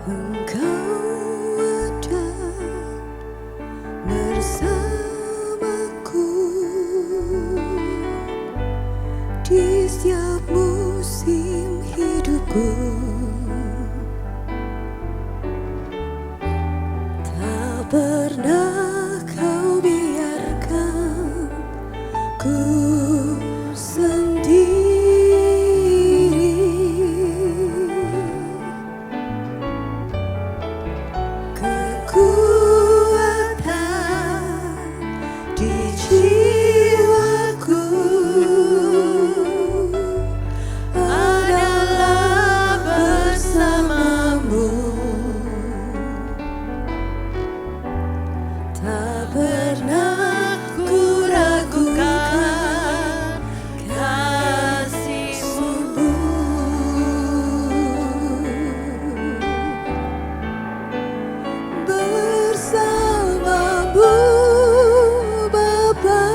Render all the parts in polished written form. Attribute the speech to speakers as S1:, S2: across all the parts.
S1: Engkau ada bersamaku di setiap musim hidupku. Tak pernah kau biarkan ku sendiri. Kekuatan di jiwaku adalah bersamamu. Tak pernah ku ragukan kasih-Mu. Bersamamu Bapa,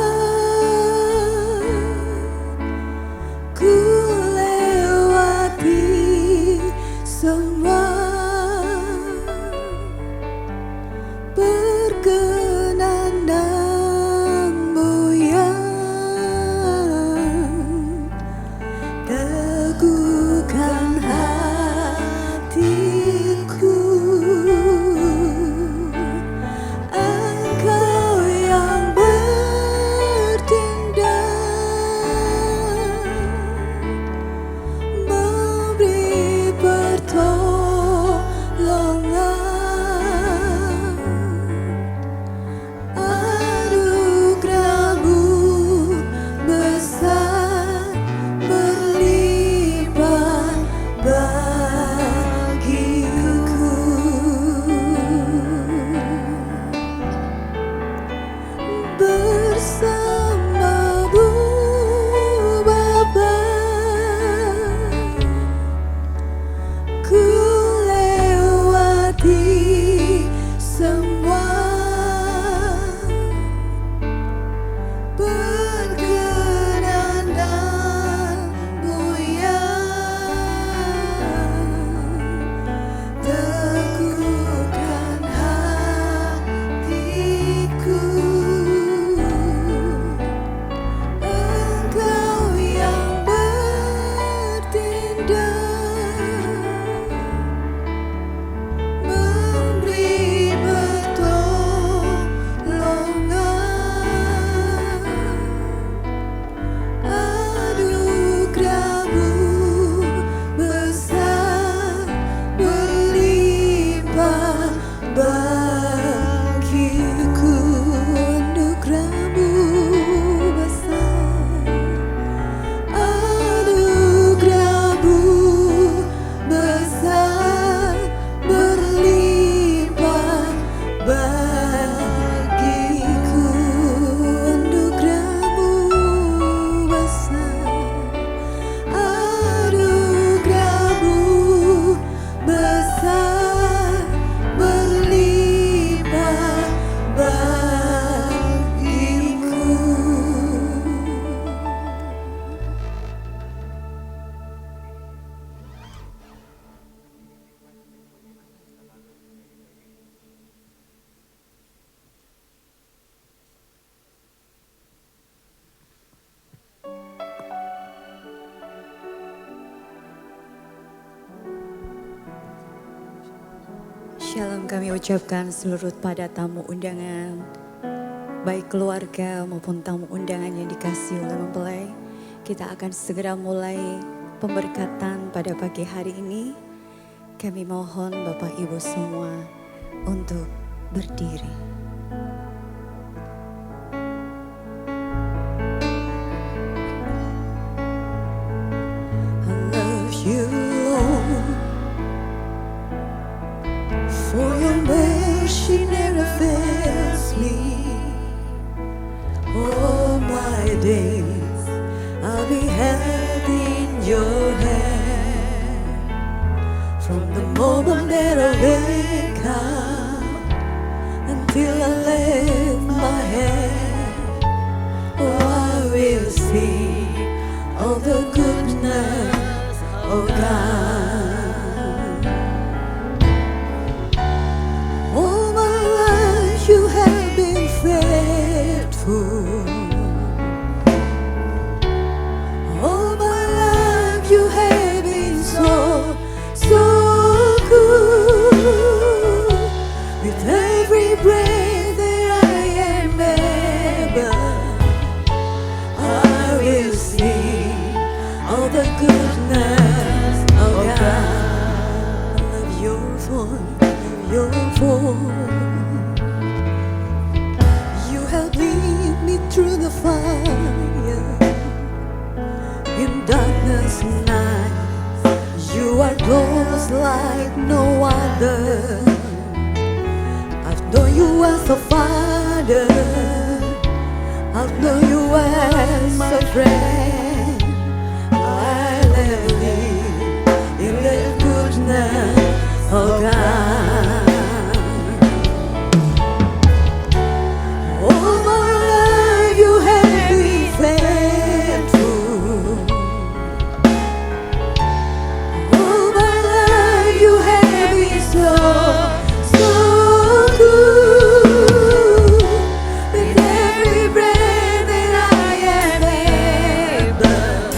S1: ku lewati semua. Berkenan dan-Mu yang teguhkan hatiku. Engkau yang bertindak, memberi pertolongan. Anugerah-Mu besar berlimpah bagiku. Bersama-Mu Bapa, ku lewati semua. Berkenan dan-Mu yang teguhkan hatiku. Engkau yang bertindak, memberi pertolongan. Anugerah-Mu besar berlimpah bagiku. Anugerah-Mu besar, anugerah-Mu besar berlimpah bagiku. Anugerah-Mu besar, anugerah-Mu besar berlimpah bagiku. Shalom kami ucapkan seluruh pada tamu undangan, baik keluarga maupun tamu undangan yang dikasihi oleh mempelai. Kita akan segera mulai pemberkatan pada pagi hari ini. Kami mohon Bapak Ibu semua untuk berdiri. I love you, Lord, for your mercy never fails me. All my days I'll be held in your hand. From the moment that I wake up until I lift my head, oh, I will see all the goodness of God. sound of your voice. You have lead me through the fire in darkness night. You are close like no other. I've known you as a father, I've known you as a friend. I live in the goodness of God. All my life you have been faithful. All my life you have been so good. With every breath that I am able,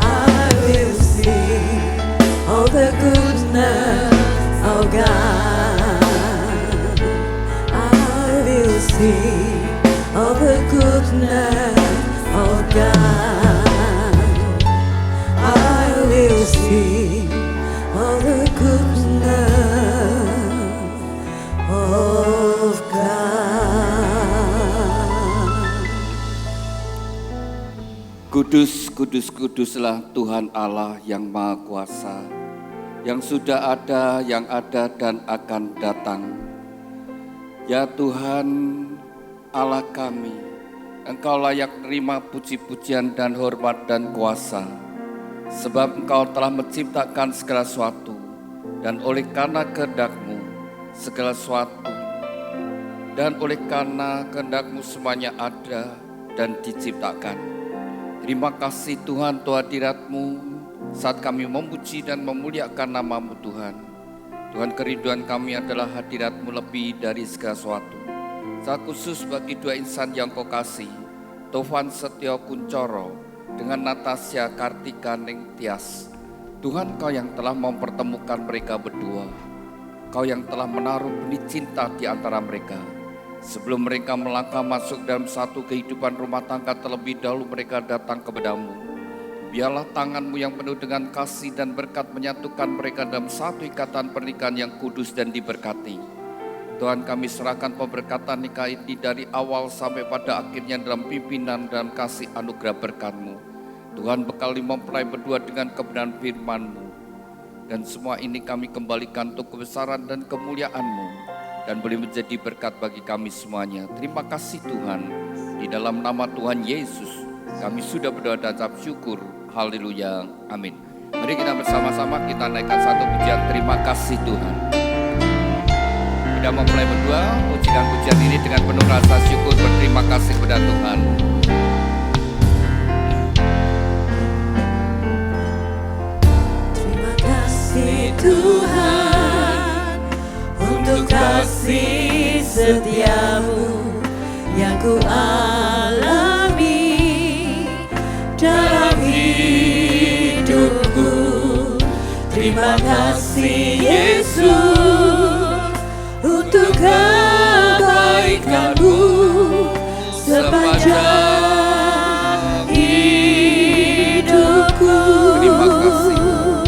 S1: I will sing of the goodness of God. I will sing of the goodness of God. I will sing of the goodness of God.
S2: Kudus, kudus, kuduslah Tuhan Allah yang Maha Kuasa, yang sudah ada, yang ada dan akan datang. Ya Tuhan Allah kami, Engkau layak terima puji-pujian dan hormat dan kuasa, sebab Engkau telah menciptakan segala sesuatu, dan oleh karena kehendak-Mu segala sesuatu, dan oleh karena kehendak-Mu semuanya ada dan diciptakan. Terima kasih Tuhan, Tuhan hadirat-Mu saat kami memuji dan memuliakan nama-Mu Tuhan. Tuhan, kerinduan kami adalah hadirat-Mu lebih dari segala sesuatu. Saat khusus bagi dua insan yang Kau kasih, Tovan Setio Kuncoro dengan Natasha Kartika Ningtyas. Tuhan, Kau yang telah mempertemukan mereka berdua. Kau yang telah menaruh benih cinta di antara mereka. Sebelum mereka melangkah masuk dalam satu kehidupan rumah tangga, terlebih dahulu mereka datang kepadamu. Biarlah tangan-Mu yang penuh dengan kasih dan berkat menyatukan mereka dalam satu ikatan pernikahan yang kudus dan diberkati. Tuhan, kami serahkan pemberkatan nikah ini dari awal sampai pada akhirnya dalam pimpinan dan kasih anugerah berkat-Mu. Tuhan, bekali mempelai berdua dengan kebenaran firman-Mu. Dan semua ini kami kembalikan untuk kebesaran dan kemuliaan-Mu, dan boleh menjadi berkat bagi kami semuanya. Terima kasih Tuhan. Di dalam nama Tuhan Yesus kami sudah berdoa dan ucap syukur. Haleluya. Amin. Mari kita bersama-sama kita naikkan satu pujian terima kasih Tuhan. Sudah mempelai berdua, pujikan pujian ini dengan penuh rasa syukur berterima kasih kepada Tuhan.
S1: Terima kasih Tuhan untuk kasih setia-Mu yang ku alami dalam hidupku. Terima kasih Yesus untuk kebaikan-Mu sepanjang hidupku.
S2: Terima kasih.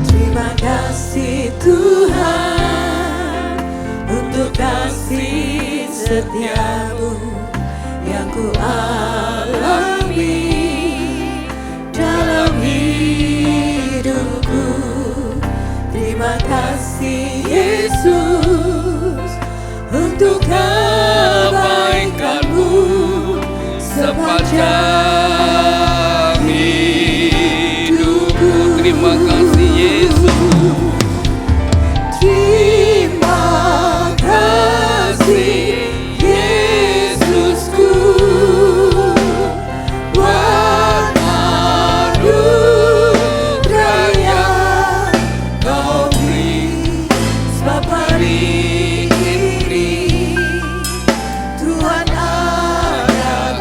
S1: Terima kasih Tuhan untuk kasih setia-Mu yang ku alami dalam hidupku. Terima kasih Yesus untuk kebaikan-Mu
S2: Sepanjang hidupku. Terima kasih Yesus.
S1: Terima kasih Yesusku buat anugerah yang Kau beri. Sebab hari ini Tuhan adakan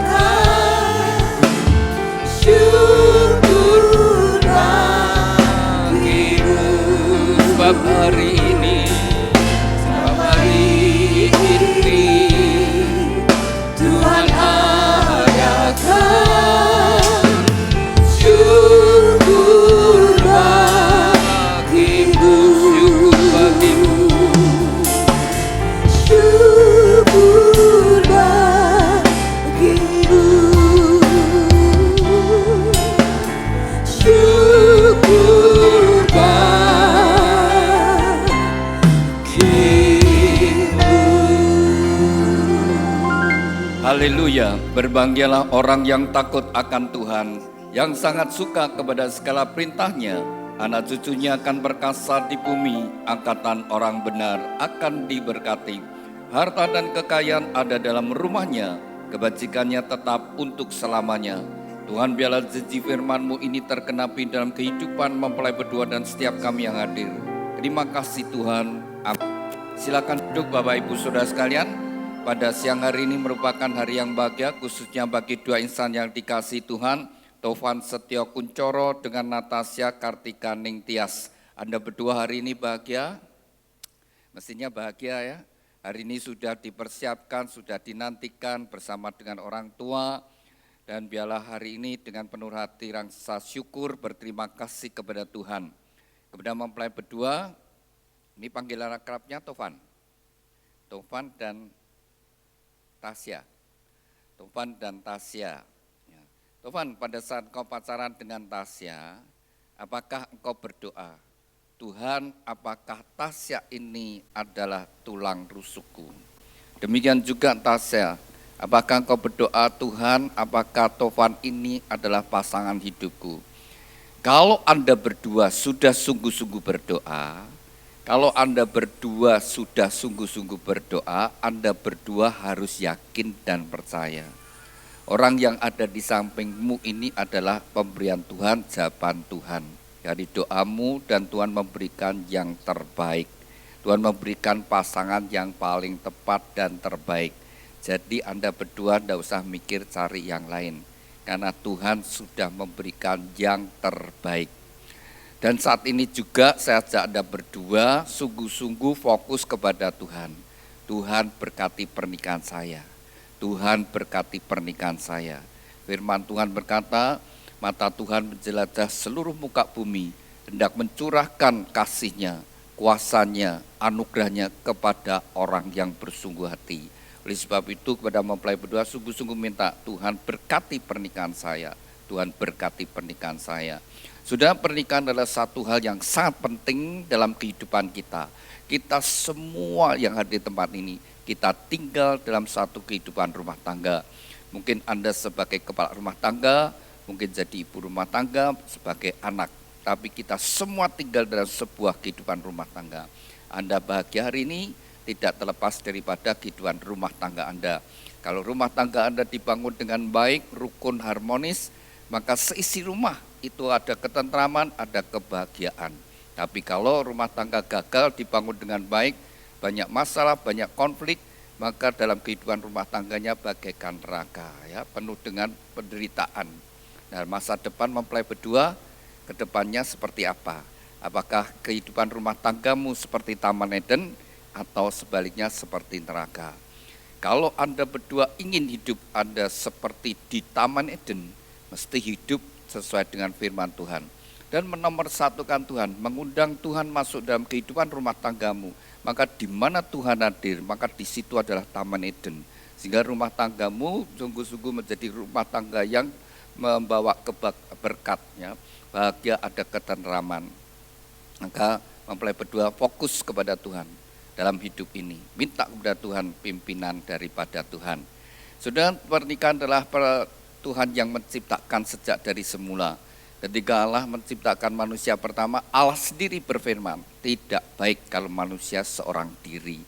S2: Haleluya, berbahagialah orang yang takut akan Tuhan, yang sangat suka kepada segala perintahnya. Anak cucunya akan berkasa di bumi, angkatan orang benar akan diberkati. Harta dan kekayaan ada dalam rumahnya, kebajikannya tetap untuk selamanya. Tuhan, biarlah janji firman-Mu ini tergenapi dalam kehidupan mempelai berdua dan setiap kami yang hadir. Terima kasih Tuhan. Silakan duduk Bapak Ibu Saudara sekalian. Pada siang hari ini merupakan hari yang bahagia, khususnya bagi dua insan yang dikasihi Tuhan, Tovan Setio Kuncoro dengan Natasha Kartika Ningtyas. Anda berdua hari ini bahagia? Mestinya bahagia ya. Hari ini sudah dipersiapkan, sudah dinantikan bersama dengan orang tua. Dan biarlah hari ini dengan penuh hati rasa syukur, berterima kasih kepada Tuhan. Kepada mempelai berdua, ini panggilan akrabnya Tovan dan Tasya. Tovan dan Tasya. Ya. Tovan, pada saat kau pacaran dengan Tasya, apakah engkau berdoa, Tuhan, apakah Tasya ini adalah tulang rusukku? Demikian juga Tasya, apakah engkau berdoa, Tuhan, apakah Tovan ini adalah pasangan hidupku? Kalau Anda berdua sudah sungguh-sungguh berdoa, kalau Anda berdua sudah sungguh-sungguh berdoa, Anda berdua harus yakin dan percaya. Orang yang ada di sampingmu ini adalah pemberian Tuhan, jawaban Tuhan. Dari doamu dan Tuhan memberikan yang terbaik. Tuhan memberikan pasangan yang paling tepat dan terbaik. Jadi Anda berdua tidak usah mikir cari yang lain. Karena Tuhan sudah memberikan yang terbaik. Dan saat ini juga saya ajak Anda berdua sungguh-sungguh fokus kepada Tuhan. Tuhan berkati pernikahan saya. Tuhan berkati pernikahan saya. Firman Tuhan berkata, mata Tuhan menjelajah seluruh muka bumi, hendak mencurahkan kasih-Nya, kuasa-Nya, anugerah-Nya kepada orang yang bersungguh hati. Oleh sebab itu kepada mempelai berdua sungguh-sungguh minta Tuhan berkati pernikahan saya. Tuhan berkati pernikahan saya. Sudah, pernikahan adalah satu hal yang sangat penting dalam kehidupan kita. Kita semua yang hadir di tempat ini, kita tinggal dalam satu kehidupan rumah tangga. Mungkin Anda sebagai kepala rumah tangga, mungkin jadi ibu rumah tangga, sebagai anak. Tapi kita semua tinggal dalam sebuah kehidupan rumah tangga. Anda bahagia hari ini tidak terlepas daripada kehidupan rumah tangga Anda. Kalau rumah tangga Anda dibangun dengan baik, rukun, harmonis, maka seisi rumah itu ada ketentraman, ada kebahagiaan. Tapi kalau rumah tangga gagal dibangun dengan baik, banyak masalah, banyak konflik, maka dalam kehidupan rumah tangganya bagaikan neraka, ya, penuh dengan penderitaan. Nah, masa depan mempelai berdua, ke depannya seperti apa? Apakah kehidupan rumah tanggamu seperti Taman Eden atau sebaliknya seperti neraka? Kalau Anda berdua ingin hidup Anda seperti di Taman Eden, mesti hidup sesuai dengan firman Tuhan. Dan menomorsatukan Tuhan, mengundang Tuhan masuk dalam kehidupan rumah tanggamu. Maka di mana Tuhan hadir, maka di situ adalah Taman Eden. Sehingga rumah tanggamu sungguh-sungguh menjadi rumah tangga yang membawa berkatnya. Bahagia, ada ketenteraman. Maka mempelai berdua fokus kepada Tuhan dalam hidup ini. Minta kepada Tuhan pimpinan daripada Tuhan. Sudah, pernikahan adalah Tuhan yang menciptakan sejak dari semula. Ketika Allah menciptakan manusia pertama, Allah sendiri berfirman, tidak baik kalau manusia seorang diri.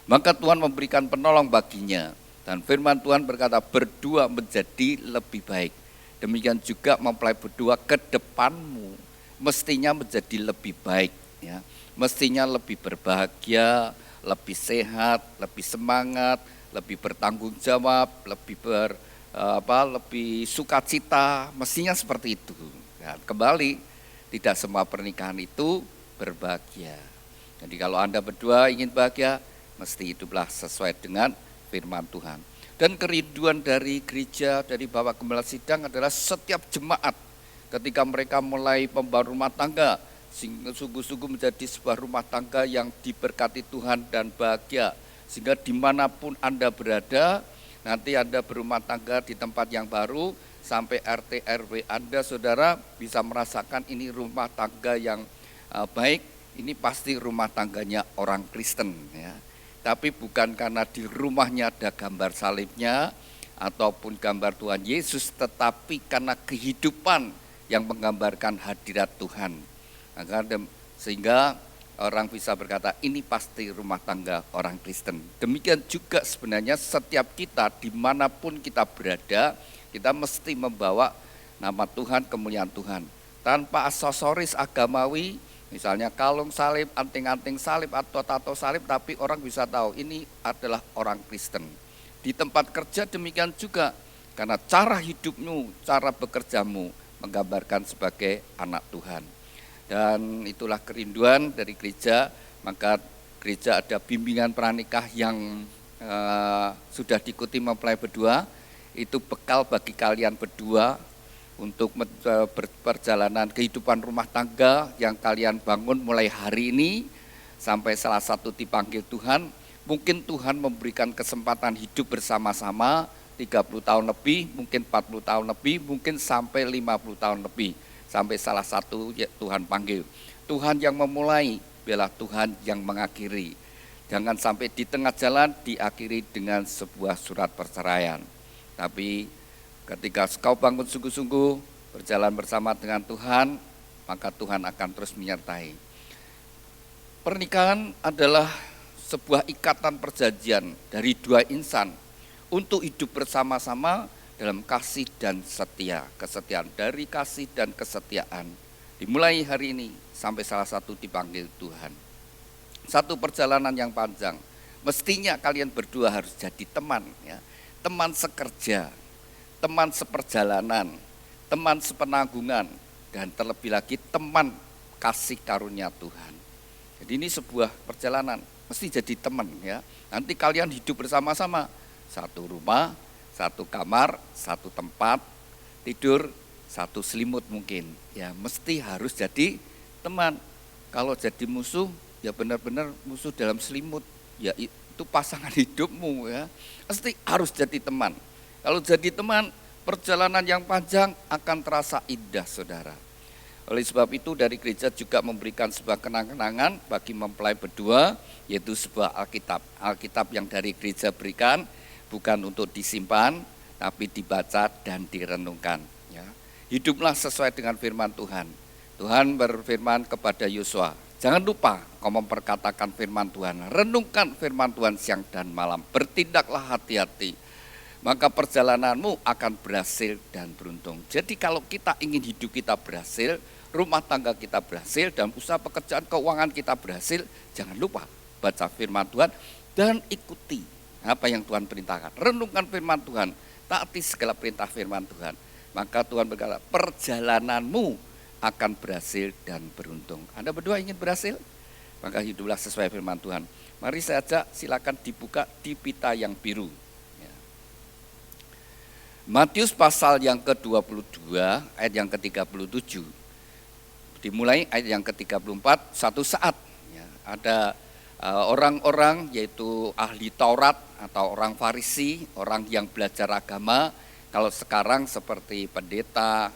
S2: Maka Tuhan memberikan penolong baginya. Dan firman Tuhan berkata, berdua menjadi lebih baik. Demikian juga mempelai berdua ke depanmu, mestinya menjadi lebih baik. Ya. Mestinya lebih berbahagia, lebih sehat, lebih semangat, lebih bertanggung jawab, lebih lebih sukacita, mestinya seperti itu. Dan kembali, tidak semua pernikahan itu berbahagia. Jadi kalau Anda berdua ingin bahagia, mesti hiduplah sesuai dengan firman Tuhan. Dan kerinduan dari gereja, dari Bapak Gembala Sidang adalah setiap jemaat ketika mereka mulai membangun rumah tangga, sungguh-sungguh menjadi sebuah rumah tangga yang diberkati Tuhan dan bahagia. Sehingga dimanapun Anda berada, nanti Anda berumah tangga di tempat yang baru, sampai RT RW Anda, saudara, bisa merasakan ini rumah tangga yang baik, ini pasti rumah tangganya orang Kristen. Ya. Tapi bukan karena di rumahnya ada gambar salibnya, ataupun gambar Tuhan Yesus, tetapi karena kehidupan yang menggambarkan hadirat Tuhan. Sehingga orang bisa berkata, ini pasti rumah tangga orang Kristen. Demikian juga sebenarnya setiap kita dimanapun kita berada, kita mesti membawa nama Tuhan, kemuliaan Tuhan. Tanpa aksesoris agamawi, misalnya kalung salib, anting-anting salib, atau tato salib, tapi orang bisa tahu ini adalah orang Kristen. Di tempat kerja demikian juga, karena cara hidupmu, cara bekerjamu menggambarkan sebagai anak Tuhan. Dan itulah kerinduan dari gereja, maka gereja ada bimbingan pranikah yang sudah diikuti mempelai berdua, itu bekal bagi kalian berdua untuk perjalanan kehidupan rumah tangga yang kalian bangun mulai hari ini sampai salah satu dipanggil Tuhan. Mungkin Tuhan memberikan kesempatan hidup bersama-sama 30 tahun lebih, mungkin 40 tahun lebih, mungkin sampai 50 tahun lebih. Sampai salah satu Tuhan panggil. Tuhan yang memulai, biarlah Tuhan yang mengakhiri. Jangan sampai di tengah jalan diakhiri dengan sebuah surat perceraian. Tapi ketika kau bangun sungguh-sungguh, berjalan bersama dengan Tuhan, maka Tuhan akan terus menyertai. Pernikahan adalah sebuah ikatan perjanjian dari dua insan untuk hidup bersama-sama dalam kasih dan setia. Kesetiaan dari kasih dan kesetiaan dimulai hari ini sampai salah satu dipanggil Tuhan. Satu perjalanan yang panjang. Mestinya kalian berdua harus jadi teman, ya. Teman sekerja, teman seperjalanan, teman sepenanggungan, dan terlebih lagi teman kasih karunia Tuhan. Jadi ini sebuah perjalanan. Mesti jadi teman, ya. Nanti kalian hidup bersama-sama, satu rumah, satu kamar, satu tempat tidur, satu selimut mungkin. Ya, mesti harus jadi teman. Kalau jadi musuh, ya benar-benar musuh dalam selimut. Ya itu pasangan hidupmu, ya. Mesti harus jadi teman. Kalau jadi teman, perjalanan yang panjang akan terasa indah, saudara. Oleh sebab itu dari gereja juga memberikan sebuah kenang-kenangan bagi mempelai berdua, yaitu sebuah Alkitab. Alkitab yang dari gereja berikan bukan untuk disimpan, tapi dibaca dan direnungkan. Ya. Hiduplah sesuai dengan firman Tuhan. Tuhan berfirman kepada Yosua, jangan lupa kau memperkatakan firman Tuhan, renungkan firman Tuhan siang dan malam, bertindaklah hati-hati, maka perjalananmu akan berhasil dan beruntung. Jadi kalau kita ingin hidup kita berhasil, rumah tangga kita berhasil, dan usaha pekerjaan keuangan kita berhasil, jangan lupa baca firman Tuhan dan ikuti apa yang Tuhan perintahkan. Renungkan firman Tuhan, taati segala perintah firman Tuhan. Maka Tuhan berkata, perjalananmu akan berhasil dan beruntung. Anda berdua ingin berhasil? Maka hiduplah sesuai firman Tuhan. Mari saya ajak, silakan dibuka di pita yang biru. Matius pasal yang ke-22 ayat yang ke-37. Dimulai ayat yang ke-34, satu saat ya, ada orang-orang yaitu ahli Taurat atau orang Farisi, orang yang belajar agama. Kalau sekarang seperti pendeta,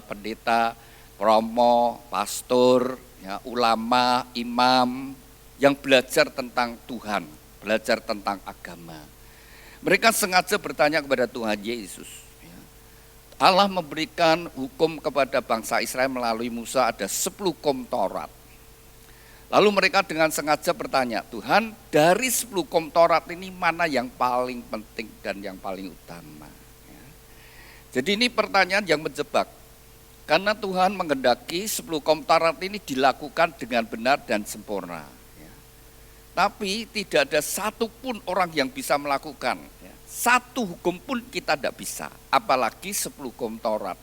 S2: pendeta, promo, pastor, ya, ulama, imam yang belajar tentang Tuhan, belajar tentang agama. Mereka sengaja bertanya kepada Tuhan Yesus. Allah memberikan hukum kepada bangsa Israel melalui Musa, ada 10 hukum Taurat. Lalu mereka dengan sengaja bertanya, Tuhan, dari 10 hukum Taurat ini mana yang paling penting dan yang paling utama? Jadi ini pertanyaan yang menjebak. Karena Tuhan menghendaki 10 hukum Taurat ini dilakukan dengan benar dan sempurna. Tapi tidak ada satupun orang yang bisa melakukan. Satu hukum pun kita tidak bisa, apalagi 10 hukum Taurat.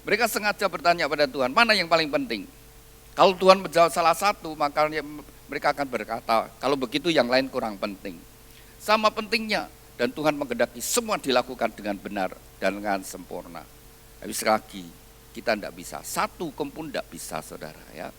S2: Mereka sengaja bertanya pada Tuhan, mana yang paling penting? Kalau Tuhan menjawab salah satu, maka mereka akan berkata, kalau begitu yang lain kurang penting. Sama pentingnya, dan Tuhan menghendaki semua dilakukan dengan benar dan dengan sempurna. Tapi sekali lagi, kita tidak bisa, satu hukum pun tidak bisa, saudara, ya.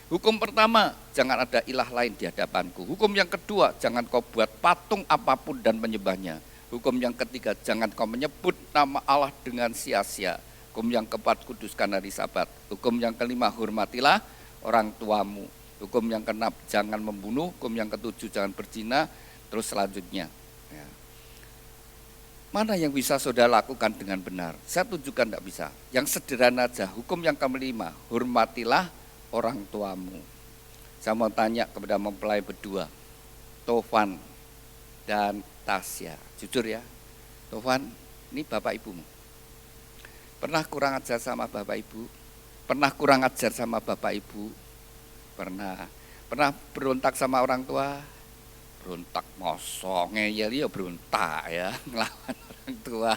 S2: Hukum pertama, jangan ada ilah lain di hadapanku. Hukum yang kedua, jangan kau buat patung apapun dan menyembahnya. Hukum yang ketiga, jangan kau menyebut nama Allah dengan sia-sia. Hukum yang keempat, kuduskan hari Sabat. Hukum yang kelima, hormatilah orang tuamu. Hukum yang keenam, jangan membunuh. Hukum yang ketujuh, jangan berzina. Terus selanjutnya. Ya. Mana yang bisa saudara lakukan dengan benar? Saya tunjukkan tidak bisa. Yang sederhana aja, hukum yang kelima, hormatilah orang tuamu. Saya mau tanya kepada mempelai berdua, Tovan dan Tasya. Jujur ya, Tovan, ini bapak ibumu. Pernah kurang ajar sama bapak ibu? Pernah kurang ajar sama bapak ibu? Pernah. Pernah berontak sama orang tua? Berontak mosong, ngeyel ya berontak ya, ngelawan orang tua.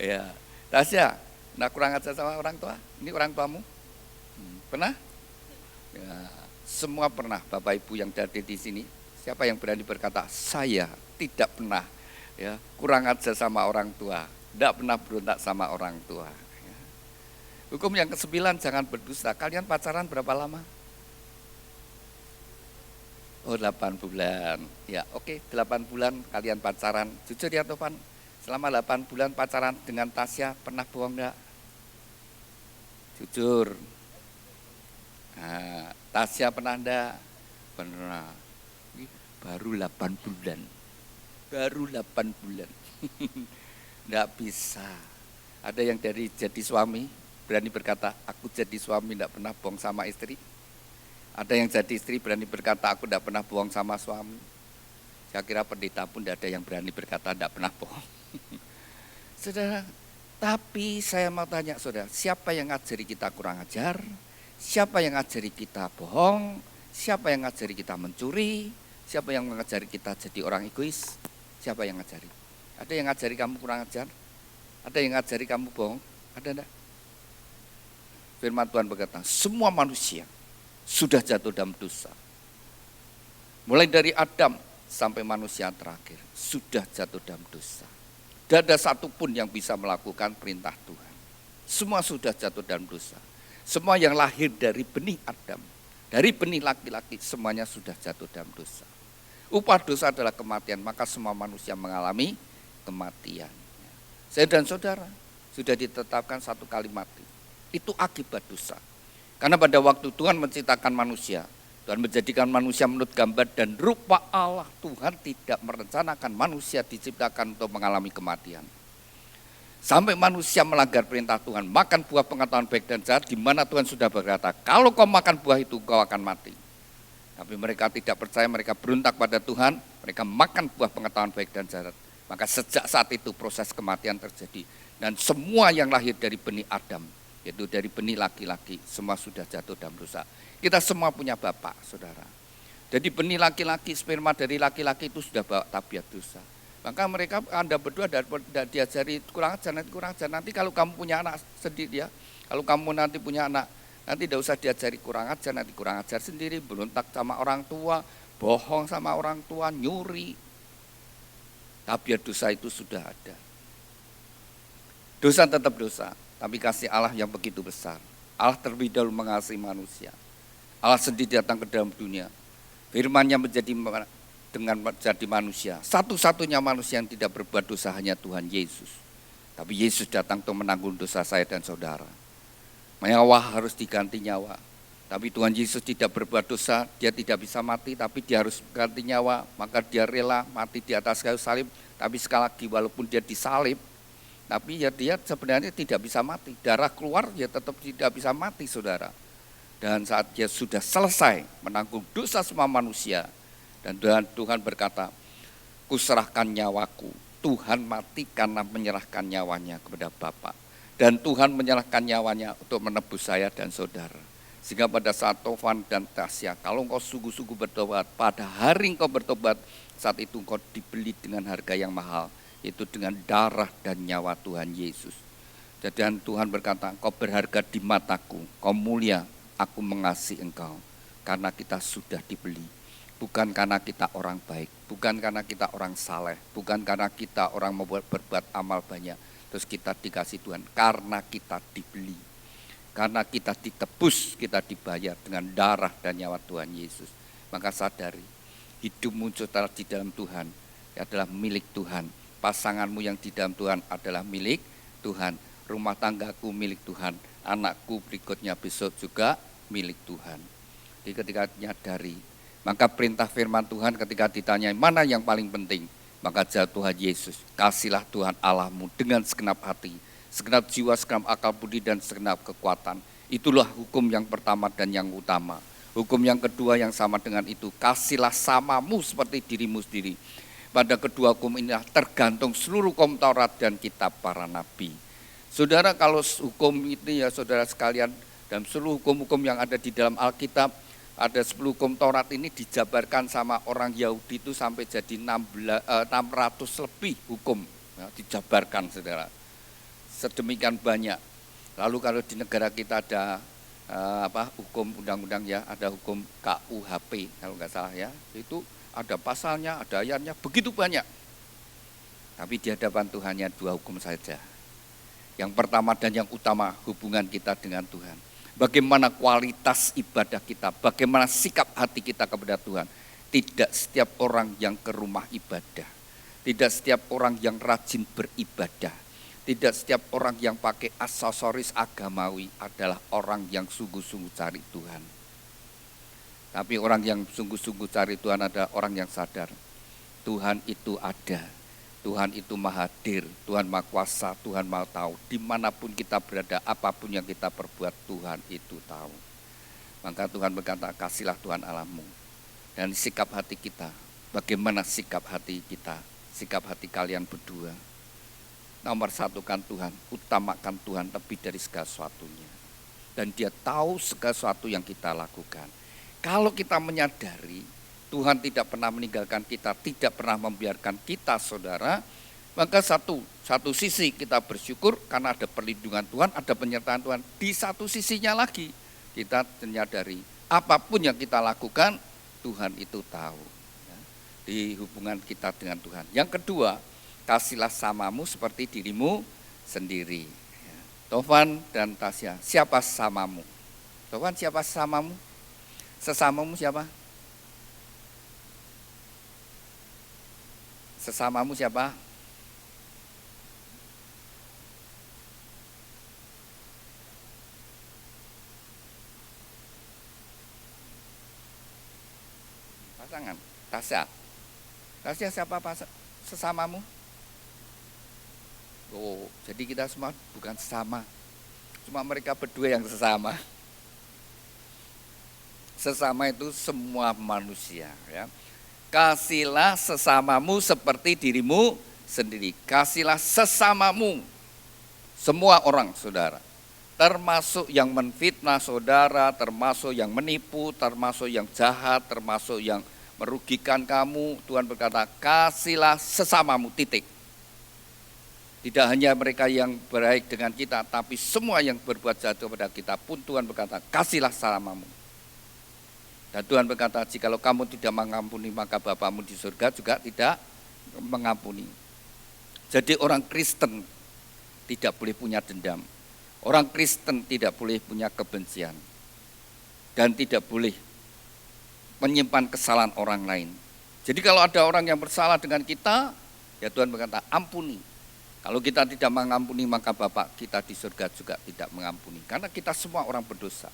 S2: Ya, Tasya, pernah kurang ajar sama orang tua? Ini orang tuamu? Pernah? Ya, semua pernah Bapak Ibu yang ada di sini. Siapa yang berani berkata, saya tidak pernah ya kurang ajar sama orang tua, tidak pernah berontak sama orang tua. Ya. Hukum yang ke-9, jangan berdusta. Kalian pacaran berapa lama? Oh 8 bulan, ya oke 8 bulan kalian pacaran. Jujur ya Tovan, selama 8 bulan pacaran dengan Tasya pernah bohong enggak? Jujur. Nah, Tasya pernah enggak? Pernah. Baru 8 bulan, baru 8 bulan. Enggak bisa. Ada yang dari jadi suami berani berkata, aku jadi suami enggak pernah bohong sama istri. Ada yang jadi istri berani berkata, aku tidak pernah bohong sama suami. Saya kira pendeta pun tidak ada yang berani berkata tidak pernah bohong. Saudara, tapi saya mau tanya saudara, siapa yang ngajari kita kurang ajar? Siapa yang ngajari kita bohong? Siapa yang ngajari kita mencuri? Siapa yang mengajari kita jadi orang egois? Siapa yang ngajari? Ada yang ngajari kamu kurang ajar? Ada yang ngajari kamu bohong? Ada enggak? Firman Tuhan berkata, semua manusia sudah jatuh dalam dosa. Mulai dari Adam sampai manusia terakhir sudah jatuh dalam dosa. Tidak ada satupun yang bisa melakukan perintah Tuhan. Semua sudah jatuh dalam dosa. Semua yang lahir dari benih Adam, dari benih laki-laki, semuanya sudah jatuh dalam dosa. Upah dosa adalah kematian, maka semua manusia mengalami kematian. Saya dan saudara sudah ditetapkan satu kali mati. Itu akibat dosa. Karena pada waktu Tuhan menciptakan manusia, Tuhan menjadikan manusia menurut gambar dan rupa Allah. Tuhan tidak merencanakan manusia diciptakan untuk mengalami kematian. Sampai manusia melanggar perintah Tuhan, makan buah pengetahuan baik dan jahat, di mana Tuhan sudah berkata, kalau kau makan buah itu kau akan mati. Tapi mereka tidak percaya, mereka berontak pada Tuhan, mereka makan buah pengetahuan baik dan jahat. Maka sejak saat itu proses kematian terjadi. Dan semua yang lahir dari benih Adam, yaitu dari benih laki-laki, semua sudah jatuh dalam dosa. Kita semua punya bapak, saudara. Jadi benih laki-laki, sperma dari laki-laki itu sudah bawa tabiat dosa. Maka mereka, Anda berdua tidak diajari kurang ajar. Nanti kalau kamu punya anak sendiri ya, kalau kamu nanti punya anak, nanti tidak usah diajari kurang ajar, nanti kurang ajar sendiri, berontak sama orang tua, bohong sama orang tua, nyuri. Tabiat dosa itu sudah ada. Dosa tetap dosa. Tapi kasih Allah yang begitu besar. Allah terlebih dahulu mengasihi manusia. Allah sendiri datang ke dalam dunia. Firman-Nya menjadi manusia. Satu-satunya manusia yang tidak berbuat dosa hanya Tuhan Yesus. Tapi Yesus datang untuk menanggung dosa saya dan saudara. Nyawa harus diganti nyawa. Tapi Tuhan Yesus tidak berbuat dosa, dia tidak bisa mati, tapi dia harus ganti nyawa. Maka dia rela mati di atas kayu salib. Tapi sekali lagi walaupun dia disalib, tapi ya dia sebenarnya tidak bisa mati. Darah keluar ya tetap tidak bisa mati saudara. Dan saat dia sudah selesai menanggung dosa semua manusia. Dan Tuhan berkata, kuserahkan nyawaku. Tuhan mati karena menyerahkan nyawanya kepada Bapa. Dan Tuhan menyerahkan nyawanya untuk menebus saya dan saudara. Sehingga pada saat Tovan dan Tasya, kalau engkau sungguh-sungguh bertobat, pada hari engkau bertobat, saat itu engkau dibeli dengan harga yang mahal. Itu dengan darah dan nyawa Tuhan Yesus. Dan Tuhan berkata, kau berharga di mataku, kau mulia, aku mengasihi engkau. Karena kita sudah dibeli. Bukan karena kita orang baik, bukan karena kita orang saleh, bukan karena kita orang berbuat amal banyak. Terus kita dikasih Tuhan, karena kita dibeli. Karena kita ditebus, kita dibayar dengan darah dan nyawa Tuhan Yesus. Maka sadari, hidupmu di dalam Tuhan adalah milik Tuhan. Pasanganmu yang di dalam Tuhan adalah milik Tuhan. Rumah tanggaku milik Tuhan. Anakku berikutnya besok juga milik Tuhan. Jadi ketika nyadari, maka perintah firman Tuhan ketika ditanya mana yang paling penting, Maka jawab Tuhan Yesus, kasihlah Tuhan Allahmu dengan segenap hati, segenap jiwa, segenap akal budi, dan segenap kekuatan. Itulah hukum yang pertama dan yang utama. Hukum yang kedua yang sama dengan itu, kasihlah samamu seperti dirimu sendiri. Pada kedua hukum inilah tergantung seluruh hukum Taurat dan kitab para nabi. Saudara, kalau hukum itu ya saudara sekalian, dalam seluruh hukum-hukum yang ada di dalam Alkitab, ada 10 hukum Taurat ini dijabarkan sama orang Yahudi itu sampai jadi 600 lebih hukum, ya, dijabarkan saudara. Sedemikian banyak. Lalu kalau di negara kita ada hukum undang-undang ya, ada hukum KUHP kalau nggak salah ya, itu ada pasalnya, ada ayatnya, begitu banyak. Tapi di hadapan Tuhan hanya 2 hukum saja. Yang pertama dan yang utama, hubungan kita dengan Tuhan. Bagaimana kualitas ibadah kita, bagaimana sikap hati kita kepada Tuhan. Tidak setiap orang yang ke rumah ibadah, tidak setiap orang yang rajin beribadah, tidak setiap orang yang pakai aksesoris agamawi adalah orang yang sungguh-sungguh cari Tuhan. Tapi orang yang sungguh-sungguh cari Tuhan adalah orang yang sadar Tuhan itu ada. Tuhan itu maha hadir, Tuhan maha kuasa, Tuhan maha tahu. Dimanapun kita berada, apapun yang kita perbuat, Tuhan itu tahu. Maka Tuhan berkata, kasihlah Tuhan Allahmu. Dan sikap hati kita, bagaimana sikap hati kita, sikap hati kalian berdua. Nomor satu kan Tuhan, utamakan Tuhan lebih dari segala sesuatunya. Dan dia tahu segala sesuatu yang kita lakukan. Kalau kita menyadari, Tuhan tidak pernah meninggalkan kita, tidak pernah membiarkan kita saudara, maka satu sisi kita bersyukur karena ada perlindungan Tuhan, ada penyertaan Tuhan. Di satu sisinya lagi kita menyadari apapun yang kita lakukan Tuhan itu tahu ya, di hubungan kita dengan Tuhan. Yang kedua, kasihlah samamu seperti dirimu sendiri. Ya. Tovan dan Tasya, siapa samamu? Tovan, siapa samamu? Sesamamu siapa? Sesamamu siapa? Pasangan. Tasya. Tasya siapa sesamamu? Oh, jadi kita semua bukan sesama. Cuma mereka berdua yang sesama. Sesama itu semua manusia ya. Kasihlah sesamamu seperti dirimu sendiri. Kasihlah sesamamu. Semua orang saudara. Termasuk yang menfitnah saudara, termasuk yang menipu, termasuk yang jahat, termasuk yang merugikan kamu. Tuhan berkata, kasihlah sesamamu, titik. Tidak hanya mereka yang baik dengan kita, tapi semua yang berbuat jahat kepada kita pun Tuhan berkata, kasihlah sesamamu. Dan Tuhan berkata, jikalau kamu tidak mengampuni, maka Bapamu di surga juga tidak mengampuni. Jadi orang Kristen tidak boleh punya dendam. Orang Kristen tidak boleh punya kebencian. Dan tidak boleh menyimpan kesalahan orang lain. Jadi kalau ada orang yang bersalah dengan kita, ya Tuhan berkata, ampuni. Kalau kita tidak mengampuni, maka Bapa kita di surga juga tidak mengampuni. Karena kita semua orang berdosa.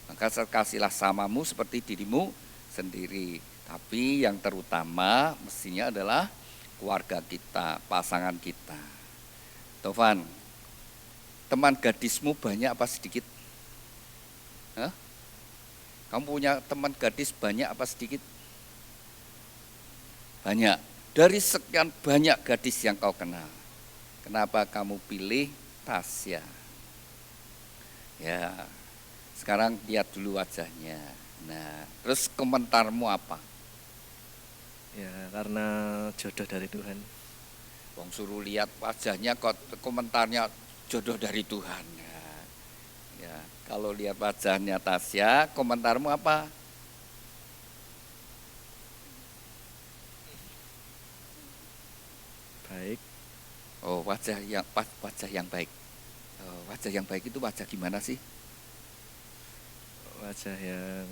S2: Maka kasihlah samamu seperti dirimu sendiri. Tapi yang terutama mestinya adalah keluarga kita, pasangan kita. Tovan, teman gadismu banyak apa sedikit? Hah? Kamu punya teman gadis banyak apa sedikit? Banyak. Dari sekian banyak gadis yang kau kenal, kenapa kamu pilih Tasya? Ya, sekarang lihat dulu wajahnya. Nah, terus komentarmu apa?
S3: Ya, karena jodoh dari Tuhan.
S2: Wong suruh lihat wajahnya, kok komentarnya jodoh dari Tuhan. Ya, kalau lihat wajahnya Tasya, komentarmu apa?
S3: Baik.
S2: Oh, wajah yang baik. Oh, wajah yang baik itu wajah gimana sih?
S3: Wajah yang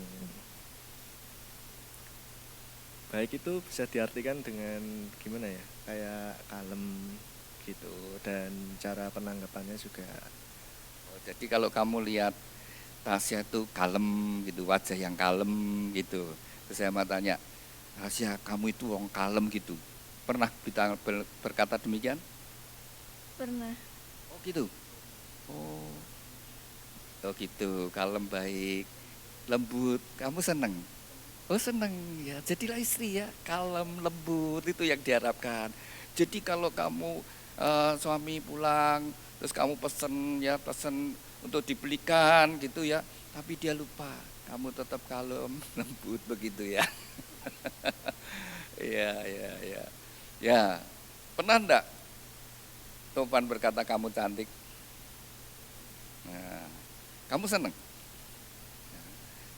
S3: baik itu bisa diartikan dengan gimana ya, kayak kalem gitu, dan cara penanggapannya juga.
S2: Oh, jadi kalau kamu lihat Tasya itu kalem gitu, wajah yang kalem gitu. Terus saya mau tanya, Tasya kamu itu orang kalem gitu. Pernah berkata demikian?
S4: Pernah.
S2: Oh gitu. Oh, oh gitu. Kalem, baik, lembut. Kamu seneng? Oh seneng ya. Jadilah istri ya. Kalem, lembut, itu yang diharapkan. Jadi kalau kamu suami pulang, terus kamu pesen untuk dibelikan gitu ya, tapi dia lupa. Kamu tetap kalem, lembut begitu ya. Iya, iya, iya. Ya, pernah enggak Topan berkata kamu cantik? Nah, kamu seneng?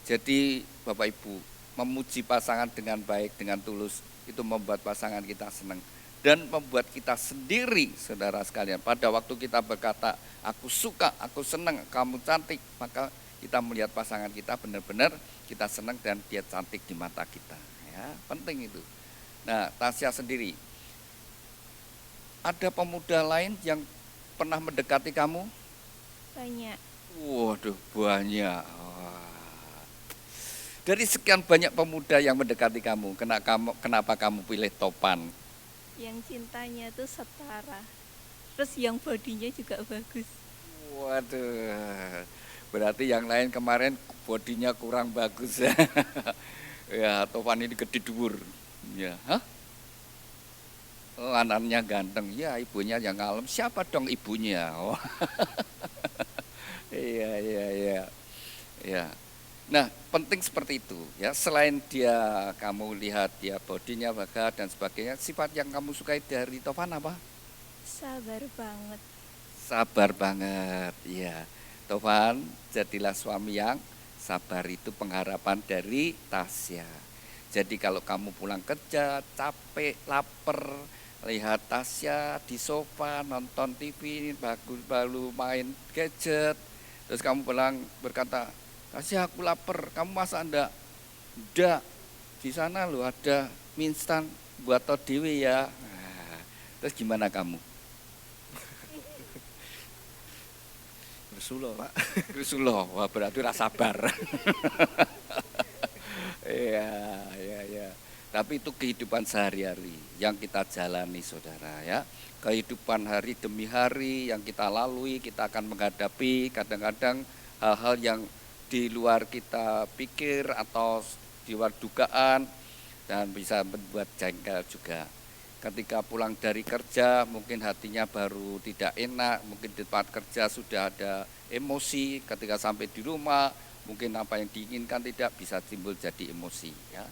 S2: Jadi Bapak Ibu, memuji pasangan dengan baik, dengan tulus, itu membuat pasangan kita senang. Dan membuat kita sendiri, saudara sekalian, pada waktu kita berkata, aku suka, aku senang, kamu cantik, maka kita melihat pasangan kita benar-benar kita senang dan dia cantik di mata kita. Ya, penting itu. Nah, Tasya sendiri, ada pemuda lain yang pernah mendekati kamu?
S4: Banyak.
S2: Waduh, banyak. Wah. Dari sekian banyak pemuda yang mendekati kamu, kenapa kamu pilih Topan?
S4: Yang cintanya tuh setara. Terus yang bodinya juga bagus.
S2: Waduh, berarti yang lain kemarin bodinya kurang bagus ya. Ya, Topan ini gede dhuwur. Ya, hah? Anaknya ganteng, ya ibunya yang ngalem. Siapa dong ibunya? Oh. Iya, iya, iya. Ya. Nah, penting seperti itu ya. Selain dia kamu lihat dia bodinya bagus dan sebagainya, sifat yang kamu sukai dari Topan apa?
S4: Sabar banget.
S2: Sabar banget. Ya. Topan, jadilah suami yang sabar, itu pengharapan dari Tasya. Jadi kalau kamu pulang kerja capek, lapar, lihat Tasya di sofa nonton TV bagus, baru main gadget, terus kamu pulang berkata, Tasya aku lapar, kamu masak enggak? Enggak, di sana loh ada mie instan buat tau dewe ya. Nah, terus gimana kamu?
S3: Bersulo Pak.
S2: Rasulullah, wah berarti rasa sabar. Iya, iya, iya. Tapi itu kehidupan sehari-hari yang kita jalani saudara ya. Kehidupan hari demi hari yang kita lalui, kita akan menghadapi kadang-kadang hal-hal yang di luar kita pikir atau di luar dugaan dan bisa membuat jengkel juga. Ketika pulang dari kerja mungkin hatinya baru tidak enak, mungkin di tempat kerja sudah ada emosi, ketika sampai di rumah mungkin apa yang diinginkan tidak bisa timbul jadi emosi ya.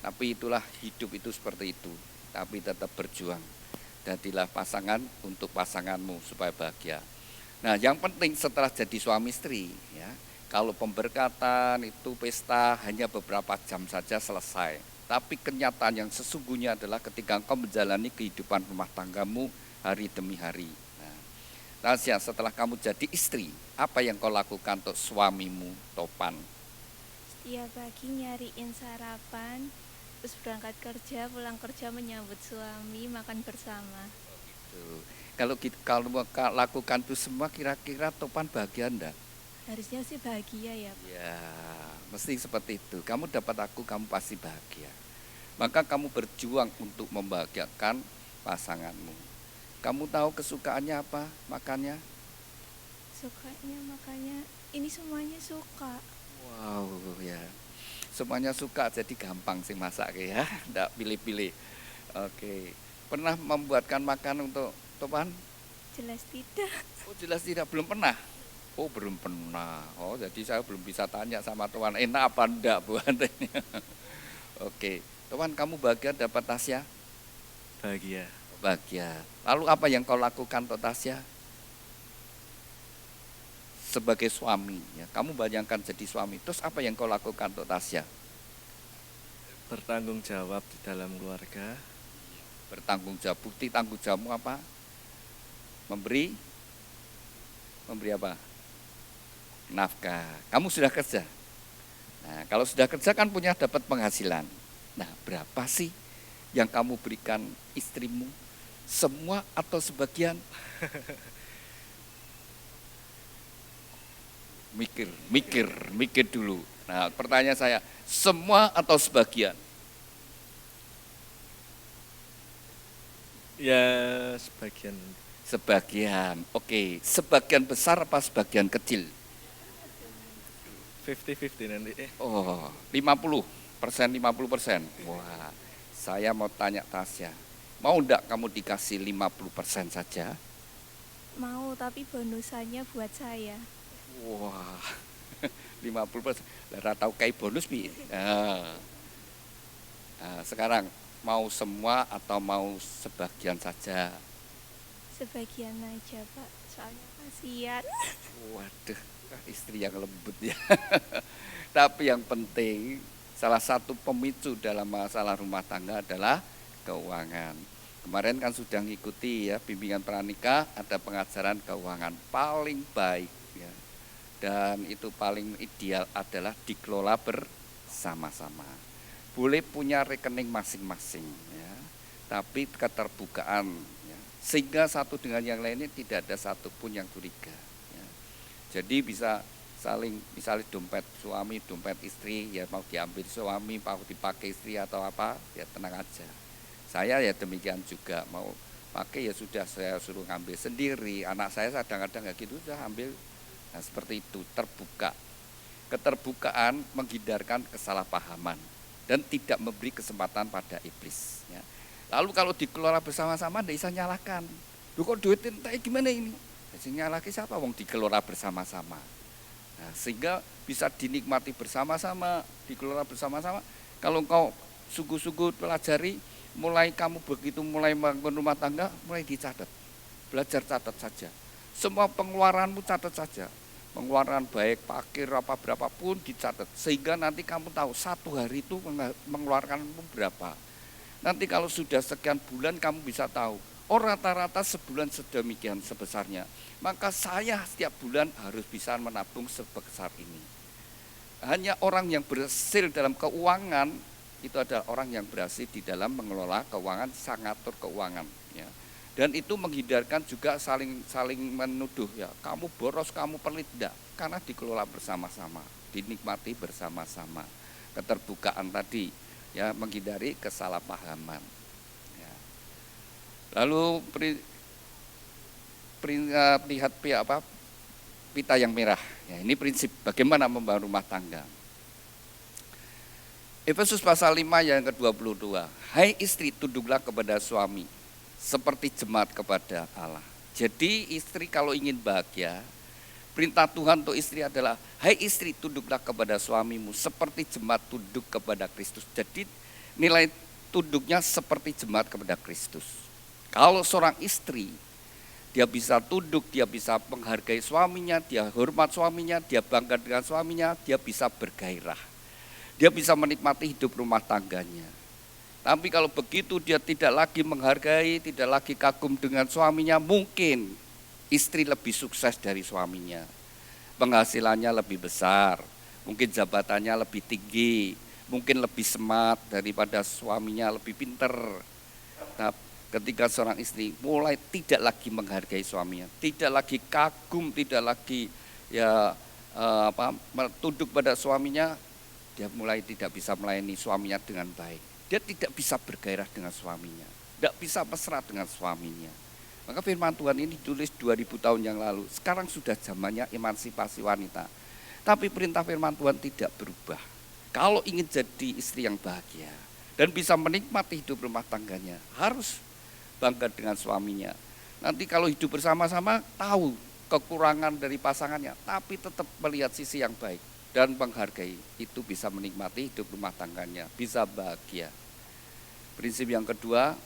S2: Tapi itulah hidup itu seperti itu, tapi tetap berjuang. Jadilah pasangan untuk pasanganmu supaya bahagia. Nah, yang penting setelah jadi suami istri ya, kalau pemberkatan itu pesta hanya beberapa jam saja selesai. Tapi kenyataan yang sesungguhnya adalah ketika engkau menjalani kehidupan rumah tanggamu hari demi hari. Nah, Tasya, setelah kamu jadi istri, apa yang kau lakukan untuk suamimu, Topan?
S4: Setiap pagi nyariin sarapan, terus berangkat kerja, pulang kerja menyambut suami, makan bersama.
S2: Tuh. Kalau lakukan itu semua, kira-kira Topan bahagia enggak?
S4: Harusnya sih bahagia ya.
S2: Ya, mesti seperti itu. Kamu dapat aku, kamu pasti bahagia. Maka kamu berjuang untuk membahagiakan pasanganmu. Kamu tahu kesukaannya apa makannya?
S4: Sukanya makanya ini semuanya suka.
S2: Wow, ya. Semuanya suka, jadi gampang sih masak ya. Enggak pilih-pilih. Oke. Pernah membuatkan makan untuk Topan?
S4: Jelas tidak.
S2: Oh, jelas tidak, belum pernah. Oh, belum pernah. Oh, jadi saya belum bisa tanya sama Topan, enak apa enggak buatannya. Oke. Topan, kamu bahagia dapat Tasya?
S3: Bahagia.
S2: Bahagia. Lalu apa yang kau lakukan untuk Tasya? Sebagai suami, ya. Kamu bayangkan jadi suami, terus apa yang kau lakukan untuk Tasya?
S3: Bertanggung jawab di dalam keluarga.
S2: Bertanggung jawab. Bukti tanggung jawabmu apa? Memberi apa? Nafkah. Kamu sudah kerja. Nah, kalau sudah kerja kan punya dapat penghasilan. Nah, berapa sih yang kamu berikan istrimu? Semua atau sebagian? Mikir dulu. Nah, pertanyaan saya, semua atau sebagian?
S3: Ya sebagian.
S2: Sebagian, oke. Sebagian besar apa sebagian kecil?
S3: 50-50 nanti.
S2: Oh, 50%, 50%. Wah, saya mau tanya Tasya, mau enggak kamu dikasih 50% saja?
S4: Mau, tapi bonusannya buat saya.
S2: Wah, 50%. Lara tahu kayak bonus bi. Sekarang mau semua atau mau sebagian saja?
S4: Sebagian aja, Pak. Soalnya kasihan.
S2: Waduh, istri yang lembut ya. Tapi yang penting, salah satu pemicu dalam masalah rumah tangga adalah keuangan. Kemarin kan sudah ngikuti ya bimbingan pranikah, ada pengajaran keuangan paling baik ya. Dan itu paling ideal adalah dikelola bersama-sama. Boleh punya rekening masing-masing ya, tapi keterbukaan ya, sehingga satu dengan yang lainnya tidak ada satupun yang curiga ya. Jadi bisa saling, misalnya dompet suami, dompet istri, ya mau diambil suami, mau dipakai istri atau apa, ya tenang aja. Saya ya demikian juga, mau pakai ya sudah saya suruh ngambil sendiri, anak saya kadang-kadang ya gitu, sudah ambil. Nah seperti itu, terbuka. Keterbukaan menghindarkan kesalahpahaman dan tidak memberi kesempatan pada iblis. Ya. Lalu kalau dikelola bersama-sama, tidak bisa nyalakan. Loh kok duit entah gimana ini? Nyalaki siapa? Wong dikelola bersama-sama. Nah, sehingga bisa dinikmati bersama-sama, dikelola bersama-sama. Kalau engkau sungguh-sungguh pelajari, mulai kamu begitu mulai membangun rumah tangga, mulai dicatat. Belajar catat saja. Semua pengeluaranmu catat saja. Pengeluaran baik, parkir, apa berapapun dicatat. Sehingga nanti kamu tahu satu hari itu mengeluarkanmu berapa. Nanti kalau sudah sekian bulan kamu bisa tahu. Oh rata-rata sebulan sedemikian sebesarnya. Maka saya setiap bulan harus bisa menabung sebesar ini. Hanya orang yang berhasil dalam keuangan, itu adalah orang yang berhasil di dalam mengelola keuangan, sangat ngatur keuangan. Ya. Dan itu menghindarkan juga saling menuduh ya, kamu boros, kamu pelit, tidak, karena dikelola bersama-sama, dinikmati bersama-sama. Keterbukaan tadi ya, menghindari kesalahpahaman. Ya. Lalu lihat pita yang merah. Ya, ini prinsip bagaimana membangun rumah tangga. Efesus pasal 5 yang ke-22. Hai istri, tunduklah kepada suami seperti jemaat kepada Allah. Jadi istri kalau ingin bahagia, perintah Tuhan untuk istri adalah, hai istri, tunduklah kepada suamimu seperti jemaat tunduk kepada Kristus. Jadi nilai tunduknya seperti jemaat kepada Kristus. Kalau seorang istri, dia bisa tunduk, dia bisa menghargai suaminya, dia hormat suaminya, dia bangga dengan suaminya, dia bisa bergairah. Dia bisa menikmati hidup rumah tangganya. Tapi kalau begitu dia tidak lagi menghargai, tidak lagi kagum dengan suaminya, mungkin istri lebih sukses dari suaminya. Penghasilannya lebih besar, mungkin jabatannya lebih tinggi, mungkin lebih smart daripada suaminya, lebih pinter. Nah, ketika seorang istri mulai tidak lagi menghargai suaminya, tidak lagi kagum, tidak lagi tunduk pada suaminya, dia mulai tidak bisa melayani suaminya dengan baik. Dia tidak bisa bergairah dengan suaminya, tidak bisa mesra dengan suaminya. Maka firman Tuhan ini ditulis 2000 tahun yang lalu. Sekarang sudah zamannya emansipasi wanita. Tapi perintah firman Tuhan tidak berubah. Kalau ingin jadi istri yang bahagia dan bisa menikmati hidup rumah tangganya, harus bangga dengan suaminya. Nanti kalau hidup bersama-sama, tahu kekurangan dari pasangannya, tapi tetap melihat sisi yang baik dan menghargai, itu bisa menikmati hidup rumah tangganya, bisa bahagia. Prinsip yang kedua,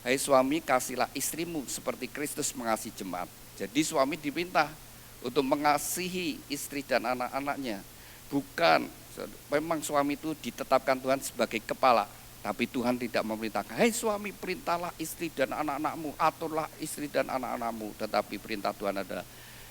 S2: hai suami, kasihlah istrimu seperti Kristus mengasihi jemaat. Jadi suami dipinta untuk mengasihi istri dan anak-anaknya. Bukan, memang suami itu ditetapkan Tuhan sebagai kepala, tapi Tuhan tidak memerintahkan, hai suami, perintahlah istri dan anak-anakmu, aturlah istri dan anak-anakmu. Tetapi perintah Tuhan adalah,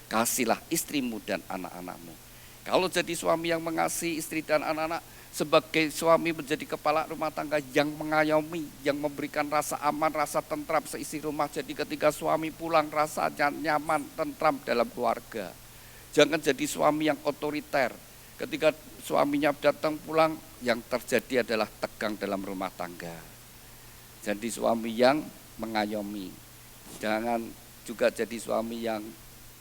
S2: kasihlah istrimu dan anak-anakmu. Kalau jadi suami yang mengasihi istri dan anak-anak, sebagai suami menjadi kepala rumah tangga yang mengayomi, yang memberikan rasa aman, rasa tentram seisi rumah. Jadi ketika suami pulang rasa nyaman, tentram dalam keluarga. Jangan jadi suami yang otoriter. Ketika suaminya datang pulang, yang terjadi adalah tegang dalam rumah tangga. Jadi suami yang mengayomi. Jangan juga jadi suami yang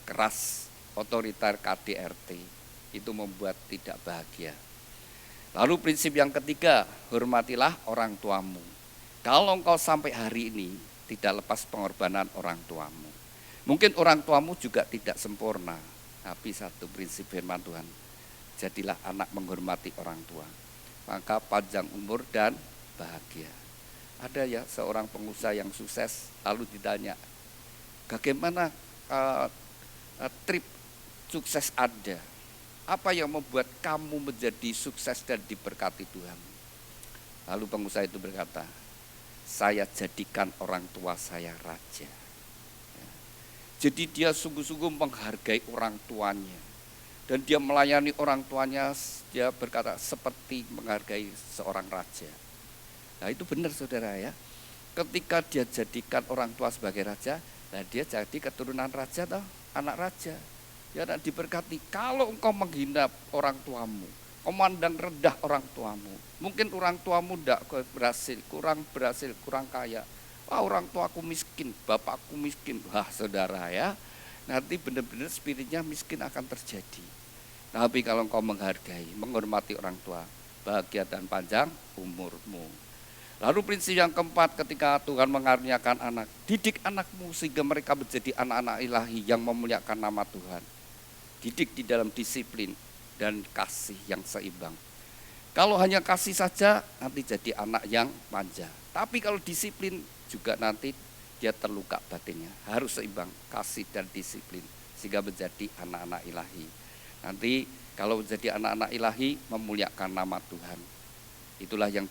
S2: keras, otoriter, KDRT. Itu membuat tidak bahagia. Lalu prinsip yang ketiga, hormatilah orang tuamu. Kalau engkau sampai hari ini tidak lepas pengorbanan orang tuamu. Mungkin orang tuamu juga tidak sempurna, tapi satu prinsip firman Tuhan, jadilah anak menghormati orang tua, maka panjang umur dan bahagia. Ada ya seorang pengusaha yang sukses, lalu ditanya, bagaimana trip sukses Anda? Apa yang membuat kamu menjadi sukses dan diberkati Tuhan? Lalu pengusaha itu berkata, saya jadikan orang tua saya raja. Ya. Jadi dia sungguh-sungguh menghargai orang tuanya. Dan dia melayani orang tuanya, dia berkata seperti menghargai seorang raja. Nah itu benar saudara ya. Ketika dia jadikan orang tua sebagai raja, nah dia jadi keturunan raja atau anak raja. Ya dan diberkati. Kalau engkau menghina orang tuamu, memandang rendah orang tuamu, mungkin orang tuamu tidak berhasil, kurang kaya. Wah orang tuaku miskin, bapakku miskin. Wah saudara ya, nanti benar-benar spiritnya miskin akan terjadi. Tapi kalau engkau menghargai, menghormati orang tua, bahagia dan panjang umurmu. Lalu prinsip yang keempat, ketika Tuhan mengaruniakan anak, didik anakmu sehingga mereka menjadi anak-anak ilahi yang memuliakan nama Tuhan. Didik di dalam disiplin dan kasih yang seimbang. Kalau hanya kasih saja, nanti jadi anak yang manja. Tapi kalau disiplin juga nanti dia terluka batinnya. Harus seimbang, kasih dan disiplin, sehingga menjadi anak-anak ilahi. Nanti kalau menjadi anak-anak ilahi, memuliakan nama Tuhan. Itulah yang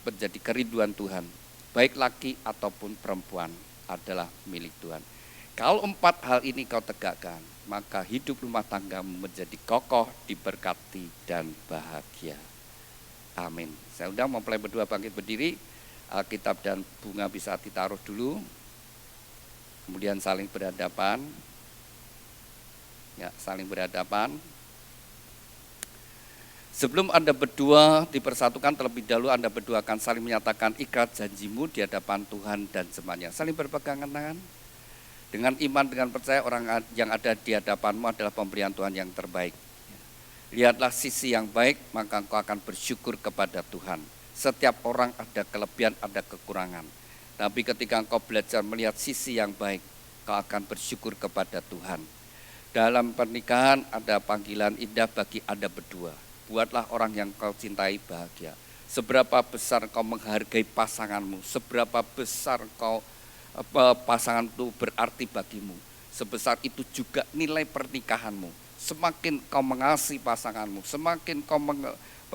S2: menjadi kerinduan Tuhan. Baik laki ataupun perempuan adalah milik Tuhan. Kalau 4 hal ini kau tegakkan, maka hidup rumah tanggamu menjadi kokoh, diberkati, dan bahagia. Amin. Saya undang mempelai berdua bangkit berdiri. Alkitab dan bunga bisa ditaruh dulu. Kemudian saling berhadapan. Ya, saling berhadapan. Sebelum Anda berdua dipersatukan, terlebih dahulu Anda berdua akan saling menyatakan ikrar janjimu di hadapan Tuhan dan semuanya. Saling berpegangan tangan. Dengan iman, dengan percaya orang yang ada di hadapanmu adalah pemberian Tuhan yang terbaik. Lihatlah sisi yang baik, maka engkau akan bersyukur kepada Tuhan. Setiap orang ada kelebihan, ada kekurangan. Tapi ketika engkau belajar melihat sisi yang baik, engkau akan bersyukur kepada Tuhan. Dalam pernikahan ada panggilan indah bagi Anda berdua. Buatlah orang yang kau cintai bahagia. Seberapa besar kau menghargai pasanganmu, seberapa besar kau pasangan itu berarti bagimu, sebesar itu juga nilai pernikahanmu. Semakin kau mengasihi pasanganmu, semakin kau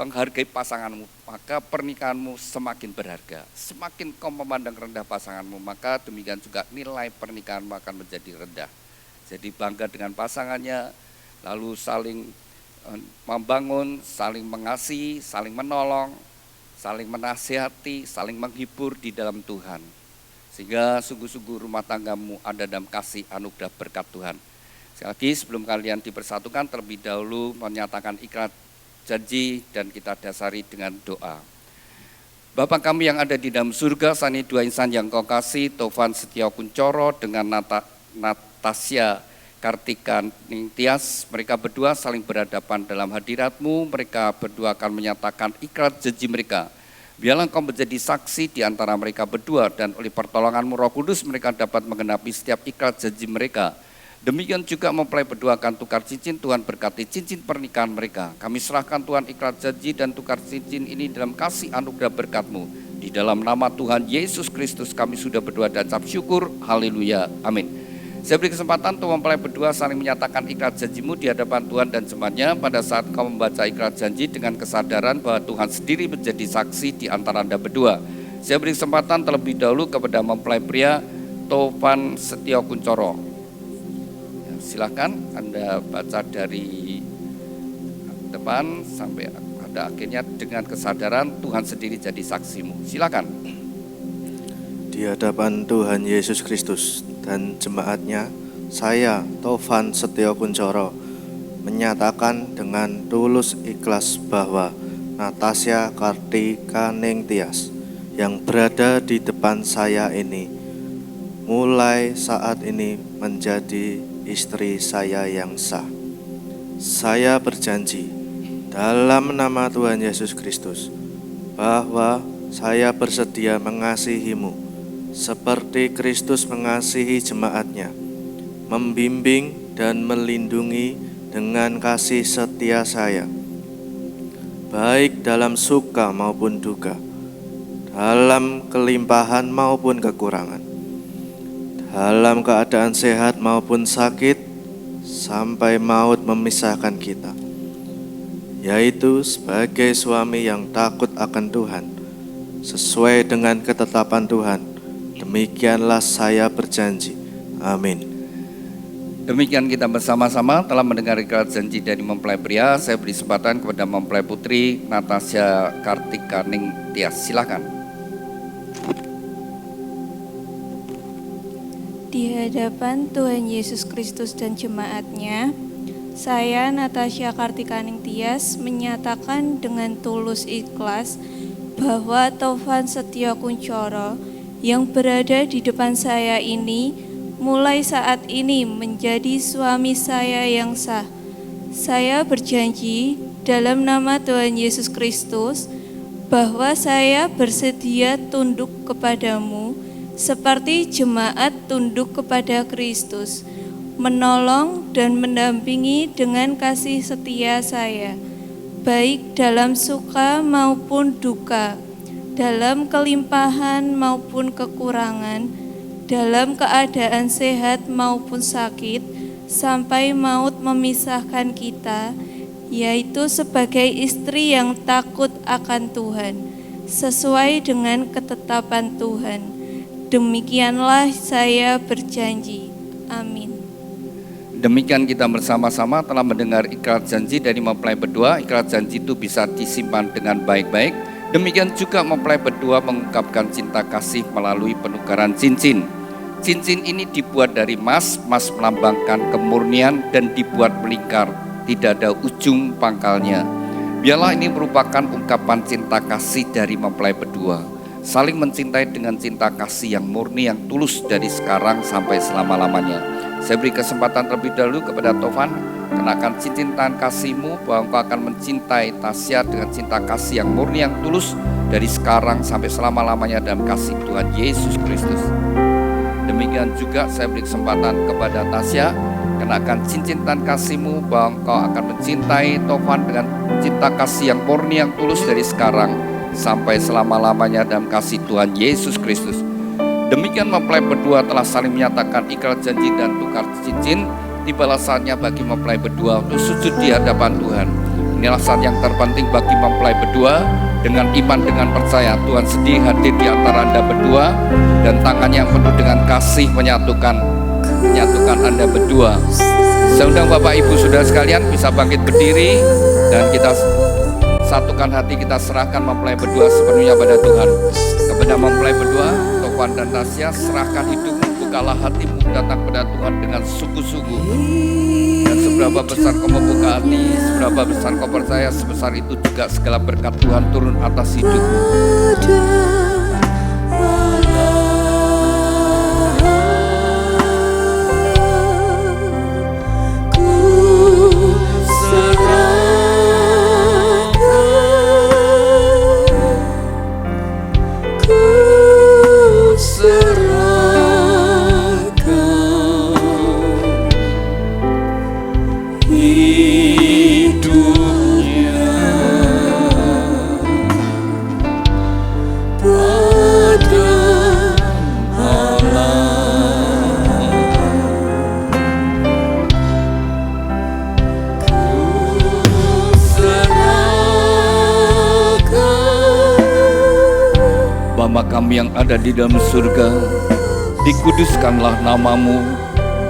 S2: menghargai pasanganmu, maka pernikahanmu semakin berharga. Semakin kau memandang rendah pasanganmu, maka demikian juga nilai pernikahanmu akan menjadi rendah. Jadi bangga dengan pasangannya, lalu saling membangun, saling mengasihi, saling menolong, saling menasihati, saling menghibur di dalam Tuhan. Sehingga sungguh-sungguh rumah tanggamu ada dalam kasih anugerah berkat Tuhan. Sekali lagi sebelum kalian dipersatukan, terlebih dahulu menyatakan ikrar janji dan kita dasari dengan doa. Bapa kami yang ada di dalam surga, saat ini 2 insan yang kau kasih, Tovan Setia Kuncoro dengan Natasya Kartika Ningtyas, mereka berdua saling berhadapan dalam hadirat-Mu, mereka berdua akan menyatakan ikrar janji mereka. Biarlah Engkau menjadi saksi di antara mereka berdua dan oleh pertolongan-Mu Roh Kudus mereka dapat menggenapi setiap ikrar janji mereka. Demikian juga mempelai berdua akan tukar cincin, Tuhan berkati cincin pernikahan mereka. Kami serahkan Tuhan ikrar janji dan tukar cincin ini dalam kasih anugerah berkat-Mu. Di dalam nama Tuhan Yesus Kristus kami sudah berdoa dan ucap syukur. Haleluya. Amin. Saya beri kesempatan untuk mempelai berdua saling menyatakan ikrar janjimu di hadapan Tuhan dan jemaatnya. Pada saat kau membaca ikrar janji dengan kesadaran bahwa Tuhan sendiri menjadi saksi di antara Anda berdua. Saya beri kesempatan terlebih dahulu kepada mempelai pria Tovan Setia Kuncoro. Ya, silakan Anda baca dari depan sampai pada akhirnya dengan kesadaran Tuhan sendiri jadi saksimu. Silakan.
S5: Di hadapan Tuhan Yesus Kristus dan jemaatnya, saya Tovan Setia Kuncoro menyatakan dengan tulus ikhlas bahwa Natasya Kartika Ningtyas yang berada di depan saya ini mulai saat ini menjadi istri saya yang sah. Saya berjanji dalam nama Tuhan Yesus Kristus bahwa saya bersedia mengasihimu seperti Kristus mengasihi jemaatnya, membimbing dan melindungi dengan kasih setia saya, baik dalam suka maupun duka, dalam kelimpahan maupun kekurangan, dalam keadaan sehat maupun sakit, sampai maut memisahkan kita, yaitu sebagai suami yang takut akan Tuhan, sesuai dengan ketetapan Tuhan. Demikianlah saya berjanji. Amin.
S2: Demikian kita bersama-sama telah mendengar ikrar janji dari mempelai pria. Saya beri kesempatan kepada mempelai putri Natasha Kartikaning Tias. Silakan.
S4: Di hadapan Tuhan Yesus Kristus dan jemaatnya, saya Natasha Kartikaning Tias menyatakan dengan tulus ikhlas bahwa Taufan Setio Kuncoro yang berada di depan saya ini mulai saat ini menjadi suami saya yang sah. Saya berjanji dalam nama Tuhan Yesus Kristus bahwa saya bersedia tunduk kepadamu seperti jemaat tunduk kepada Kristus, menolong dan mendampingi dengan kasih setia saya, baik dalam suka maupun duka, dalam kelimpahan maupun kekurangan, dalam keadaan sehat maupun sakit, sampai maut memisahkan kita, yaitu sebagai istri yang takut akan Tuhan, sesuai dengan ketetapan Tuhan. Demikianlah saya berjanji. Amin.
S2: Demikian kita bersama-sama telah mendengar ikrar janji dari mempelai berdua. Ikrar janji itu bisa disimpan dengan baik-baik. Demikian juga mempelai berdua mengungkapkan cinta kasih melalui penukaran cincin. Cincin ini dibuat dari emas, emas melambangkan kemurnian dan dibuat melingkar, tidak ada ujung pangkalnya. Biarlah ini merupakan ungkapan cinta kasih dari mempelai berdua, saling mencintai dengan cinta kasih yang murni, yang tulus dari sekarang sampai selama-lamanya. Saya beri kesempatan terlebih dahulu kepada Taufan, kenakan cincin tangan kasihmu bahwa engkau akan mencintai Tasya dengan cinta kasih yang murni, yang tulus dari sekarang sampai selama-lamanya dalam kasih Tuhan Yesus Kristus. Demikian juga saya beri kesempatan kepada Tasya, kenakan cincin tangan kasihmu bahwa engkau akan mencintai Taufan dengan cinta kasih yang murni, yang tulus dari sekarang sampai selama-lamanya dalam kasih Tuhan Yesus Kristus. Demikian mempelai berdua telah saling menyatakan ikrar janji dan tukar cincin. Tibalah saatnya bagi mempelai berdua untuk sujud di hadapan Tuhan. Inilah saat yang terpenting bagi mempelai berdua. Dengan iman, dengan percaya, Tuhan sendiri hadir di antara Anda berdua, dan tangan yang penuh dengan kasih menyatukan Anda berdua. Saya undang Bapak Ibu Saudara sekalian bisa bangkit berdiri, dan kita satukan hati, kita serahkan mempelai berdua sepenuhnya pada Tuhan. Kepada mempelai berdua, Taufan dan Tasya, serahkan hidupmu, bukalah hatimu, datang kepada Tuhan dengan sungguh-sungguh. Dan seberapa besar kau membuka hati, seberapa besar kau percaya, sebesar itu juga segala berkat Tuhan turun atas hidupmu. Bapa kami yang ada di dalam surga, dikuduskanlah namamu,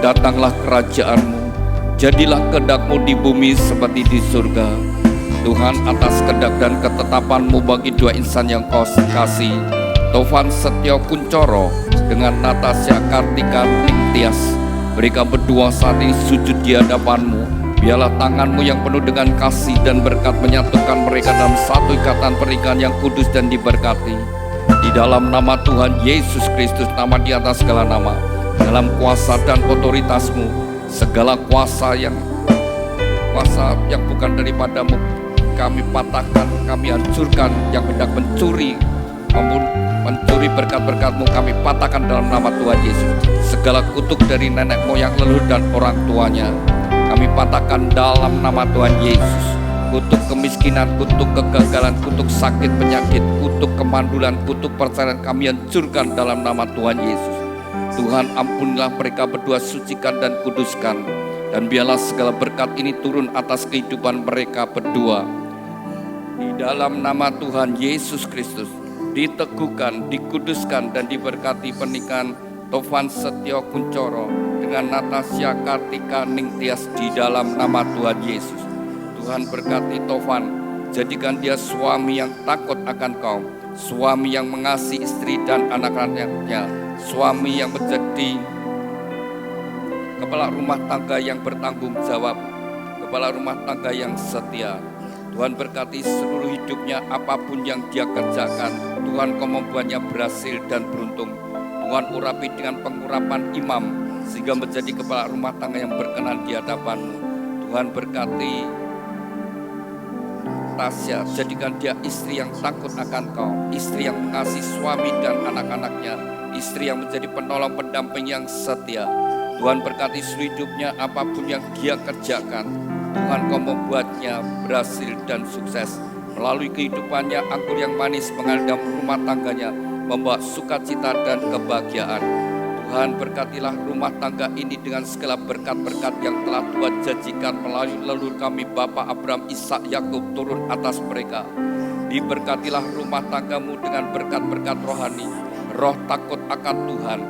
S2: datanglah kerajaanmu, jadilah kehendak-Mu di bumi seperti di surga. Tuhan, atas kehendak dan ketetapan-Mu bagi dua insan yang Kau kasih, Taufan Setio Kuncoro dengan Natasha Kartikaning Tias, mereka berdua saat ini sujud di hadapan-Mu. Biarlah tangan-Mu yang penuh dengan kasih dan berkat menyatukan mereka dalam satu ikatan pernikahan yang kudus dan diberkati. Di dalam nama Tuhan Yesus Kristus, nama di atas segala nama, dalam kuasa dan otoritas-Mu. Segala kuasa yang bukan daripadamu kami patahkan, kami hancurkan. Yang hendak mencuri berkat-berkat-Mu kami patahkan dalam nama Tuhan Yesus. Segala kutuk dari nenek moyang, leluhur dan orang tuanya kami patahkan dalam nama Tuhan Yesus. Kutuk kemiskinan, kutuk kegagalan, kutuk sakit penyakit, kutuk kemandulan, kutuk perceraian kami hancurkan dalam nama Tuhan Yesus. Tuhan, ampunilah mereka berdua, sucikan dan kuduskan, dan biarlah segala berkat ini turun atas kehidupan mereka berdua. Di dalam nama Tuhan Yesus Kristus, diteguhkan, dikuduskan, dan diberkati pernikahan Tovan Setio Kuncoro dengan Natasha Kartika Ningtyas di dalam nama Tuhan Yesus. Tuhan berkati Tovan, jadikan dia suami yang takut akan Kau, suami yang mengasihi istri dan anak-anaknya, suami yang menjadi kepala rumah tangga yang bertanggung jawab, kepala rumah tangga yang setia. Tuhan berkati seluruh hidupnya, apapun yang dia kerjakan, Tuhan Kau membuatnya berhasil dan beruntung. Tuhan urapi dengan pengurapan imam, sehingga menjadi kepala rumah tangga yang berkenan di hadapan-Mu. Tuhan berkati Tasya, jadikan dia istri yang takut akan Kau, istri yang mengasihi suami dan anak-anaknya, istri yang menjadi penolong pendamping yang setia. Tuhan berkati seluruh hidupnya, apapun yang dia kerjakan, Tuhan Kau membuatnya berhasil dan sukses. Melalui kehidupannya, anggur yang manis mengalir dalam rumah tangganya, membawa sukacita dan kebahagiaan. Tuhan berkatilah rumah tangga ini dengan segala berkat-berkat yang telah Tuhan janjikan melalui leluhur kami Bapak Abraham, Ishak, Yakub turun atas mereka. Diberkatilah rumah tanggamu dengan berkat-berkat rohani, roh takut akan Tuhan,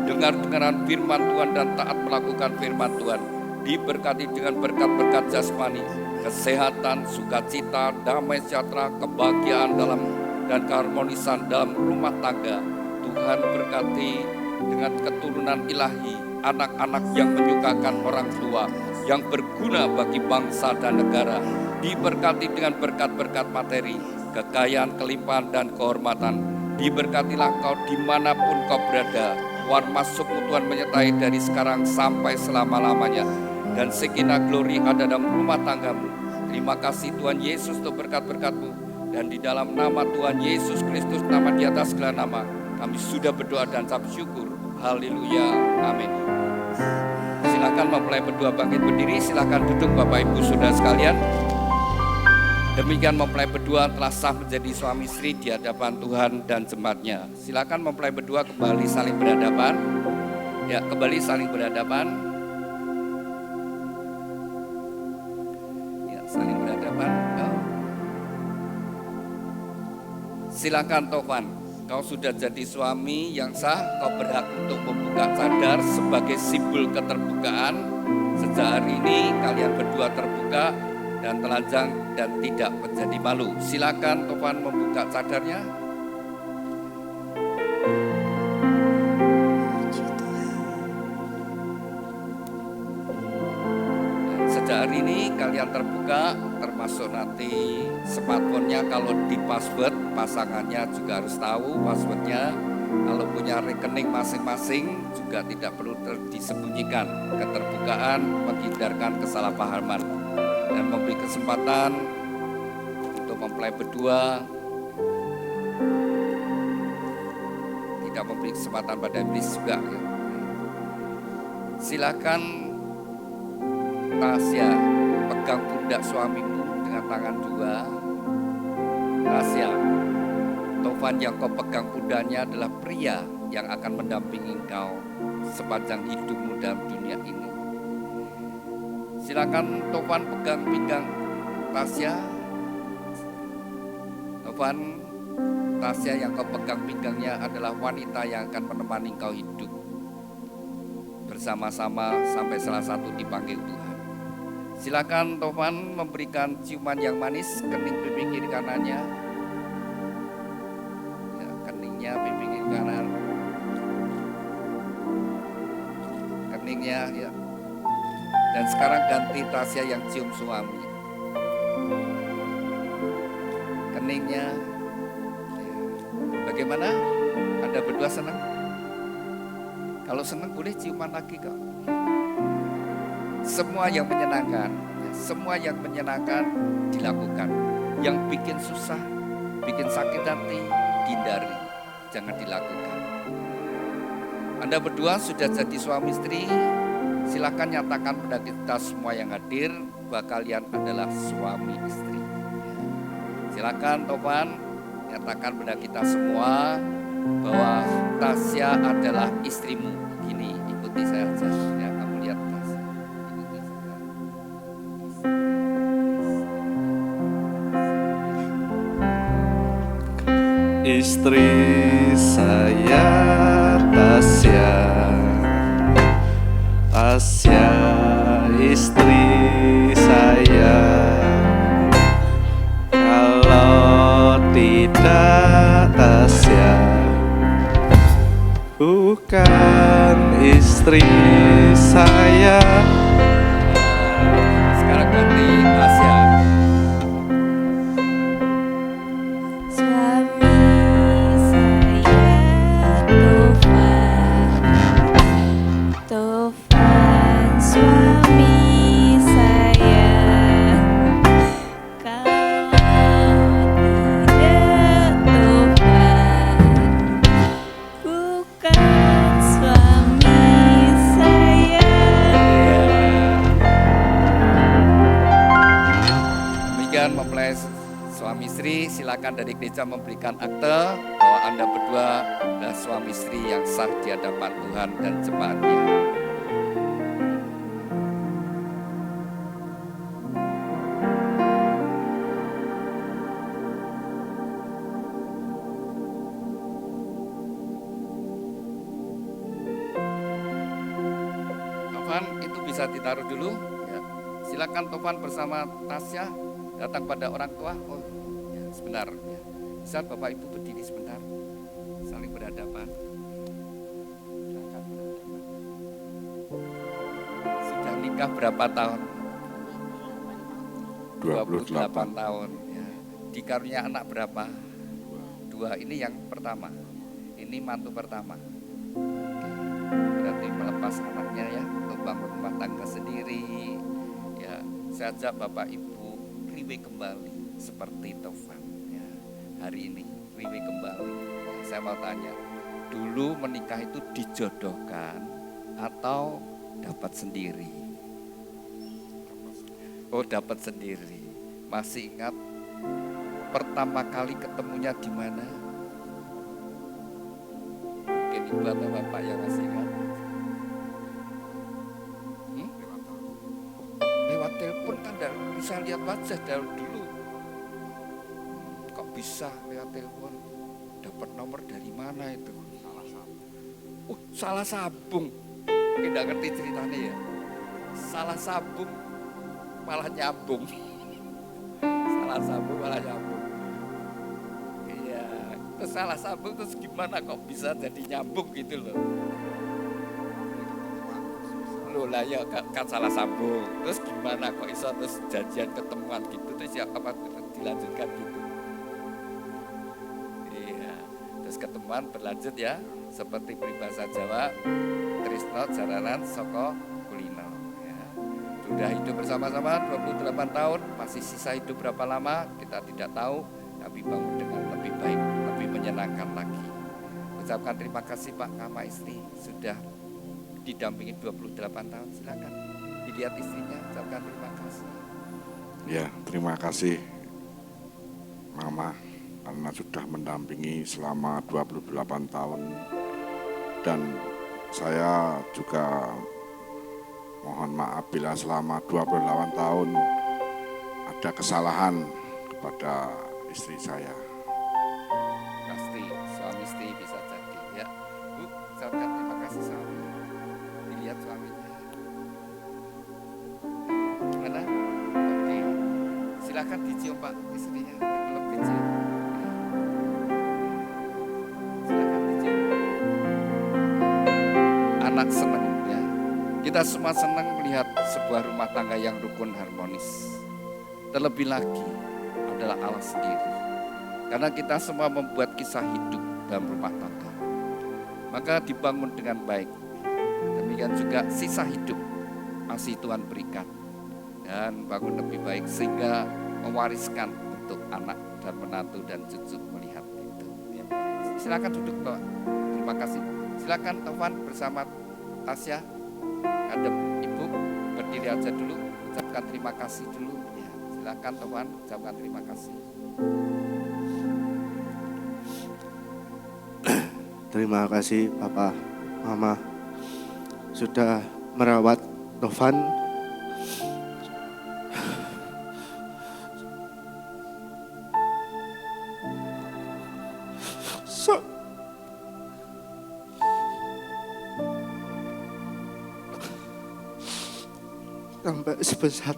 S2: dengar-dengaran firman Tuhan dan taat melakukan firman Tuhan. Diberkati dengan berkat-berkat jasmani, kesehatan, sukacita, damai sejahtera, kebahagiaan dalam dan keharmonisan dalam rumah tangga. Tuhan berkati dengan keturunan ilahi, anak-anak yang menyukakan orang tua, yang berguna bagi bangsa dan negara. Diberkati dengan berkat-berkat materi, kekayaan, kelimpahan, dan kehormatan. Diberkatilah Kau dimanapun Kau berada. Keluar masuk-Mu Tuhan menyertai dari sekarang sampai selama-lamanya. Dan segenap glory ada dalam rumah tanggamu. Terima kasih Tuhan Yesus untuk berkat-berkat-Mu. Dan di dalam nama Tuhan Yesus Kristus, nama di atas segala nama, kami sudah berdoa dan ucap syukur. Haleluya, amin. Silakan mempelai berdua bangkit berdiri, silakan duduk Bapak Ibu Saudara sekalian. Demikian mempelai berdua telah sah menjadi suami istri di hadapan Tuhan dan jemaatnya. Silakan mempelai berdua kembali saling berhadapan. Ya, kembali saling berhadapan. Ya, saling berhadapan. Silakan Tovan, kau sudah jadi suami yang sah, kau berhak untuk membuka cadar sebagai simbol keterbukaan. Sejak hari ini kalian berdua terbuka dan telanjang dan tidak menjadi malu. Silakan Tovan membuka cadarnya. Sejak hari ini kalian terbuka, termasuk nanti smartphone-nya kalau di password, pasangannya juga harus tahu passwordnya. Kalau punya rekening masing-masing juga tidak perlu disembunyikan. Keterbukaan menghindarkan kesalahpahaman dan memberi kesempatan untuk mempelai berdua, tidak memberi kesempatan pada iblis juga. Ya. Silakan Tasya, pegang pundak suamimu dengan tangan dua. Tasya, Tovan yang kau pegang pundaknya adalah pria yang akan mendampingi kau sepanjang hidupmu dalam dunia ini. Silakan Tovan pegang pinggang Tasya. Tovan, Tasya yang kau pegang pinggangnya adalah wanita yang akan menemani kau hidup bersama-sama sampai salah satu dipanggil Tuhan. Silakan Tovan memberikan ciuman yang manis kening pipi kiri kanannya. Ya, keningnya pipi kiri kanan. Keningnya ya. Dan sekarang ganti Tasya yang cium suami. Keningnya. Ya. Bagaimana? Anda berdua senang? Kalau senang boleh ciuman lagi kok. Semua yang menyenangkan, ya, semua yang menyenangkan dilakukan. Yang bikin susah, bikin sakit hati, dihindari, jangan dilakukan. Anda berdua sudah jadi suami istri, silakan nyatakan pada kita semua yang hadir bahwa kalian adalah suami istri. Silakan Topan, nyatakan pada kita semua bahwa Tasya adalah istrimu. Gini, ikuti saya aja. Ya, kamu lihat Tasya. Ikuti saya.
S5: Istri saya Tasya, Tasya istri saya. Kalau tidak Tasya bukan istri saya.
S2: Sekarang ganti Tasya.
S4: Suami saya Tovan suami saya. Kalau tidak Tovan bukan suami saya.
S2: Demikian mempelai suami istri, silakan dari gereja memberikan akte bahwa Anda berdua adalah suami istri yang sah di hadapan Tuhan dan jemaatnya. Tovan itu bisa ditaruh dulu. Ya. Silakan Tovan bersama Tasya datang pada orang tua. Oh, ya, sebentar. Ya. Bisa Bapak Ibu berdiri sebentar, saling berhadapan. Silakan berhadapan. Sudah nikah berapa tahun? 28 tahun. Ya. Dikarunia anak berapa? 2. Ini yang pertama. Ini mantu pertama. Berarti melepas anaknya ya, untuk bangun rumah tangga sendiri. Ya, saya ajak Bapak Ibu riwe kembali seperti Tovan. Ya, hari ini riwe kembali. Ya, saya mau tanya, dulu menikah itu dijodohkan atau dapat sendiri? Oh, dapat sendiri. Masih ingat pertama kali ketemunya di mana? Mungkin ibu atau bapak yang masih ingat. Lewat telepon kan tidak bisa lihat wajah dari dulu. Kok bisa lewat telepon? Dapat nomor dari mana itu? Salah sambung. Salah sambung. Tidak ngerti ceritanya ya. Salah sambung malah nyambung. Salah sambung malah nyambung. Iya, terus salah sambung terus gimana kok bisa jadi nyambung gitu loh. Loh lah ya kan salah sambung. Terus gimana kok bisa terus janjian ketemuan gitu terus ya apa dilanjutkan gitu. Iya, terus ketemuan berlanjut ya seperti peribahasa Jawa, tresno jaranan saka kulino. Sudah hidup bersama-sama 28 tahun, masih sisa hidup berapa lama kita tidak tahu, tapi bangun dengan lebih baik, lebih menyenangkan lagi. Ucapkan terima kasih Pak sama istri sudah didampingi 28 tahun. Silakan dilihat istrinya, ucapkan terima kasih.
S6: Ya, terima kasih Mama karena sudah mendampingi selama 28 tahun dan saya juga mohon maaf bila selama 28 tahun ada kesalahan kepada istri saya.
S2: Pasti suami istri bisa jadi ya. Bu, ucapkan terima kasih suami. Dilihat suaminya. Gimana? Oke. Silakan dicium Pak istrinya, dipeluk dicium. Silakan dicium. Anak senang ya. Kita semua senang melihat sebuah rumah tangga yang rukun harmonis. Terlebih lagi adalah Allah sendiri. Karena kita semua membuat kisah hidup dalam rumah tangga. Maka dibangun dengan baik, demikian juga sisa hidup masih Tuhan berikan. Dan bangun lebih baik sehingga mewariskan untuk anak dan menantu dan cucu melihat itu. Ya. Silakan duduk Pak. Terima kasih. Silakan Tovan bersama Tasya, adem Ibu berdiri aja dulu, ucapkan terima kasih dulu. Ya. Silakan Tovan, ucapkan terima kasih.
S5: Terima kasih Papa, Mama sudah merawat Tovan. Sampai sebesar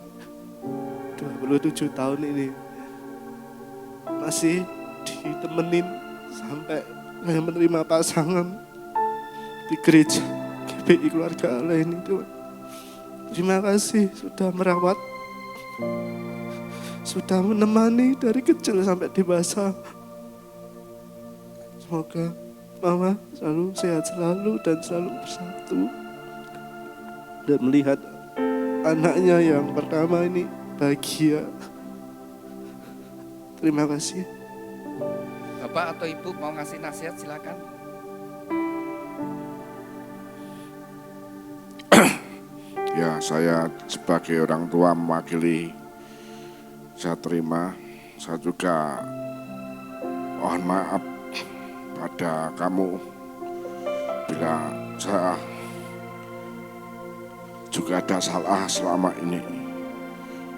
S5: 27 tahun ini masih ditemenin sampai saya menerima pasangan di gereja GBI Keluarga Allah ini Tuhan. Terima kasih sudah merawat, sudah menemani dari kecil sampai dewasa. Semoga Mama selalu sehat selalu dan selalu bersatu. Dan melihat anaknya yang pertama ini bahagia. Terima kasih.
S2: Bapak atau Ibu mau ngasih nasihat silakan.
S6: Ya, saya sebagai orang tua mewakili, saya terima. Saya juga mohon maaf pada kamu bila saya juga ada salah selama ini.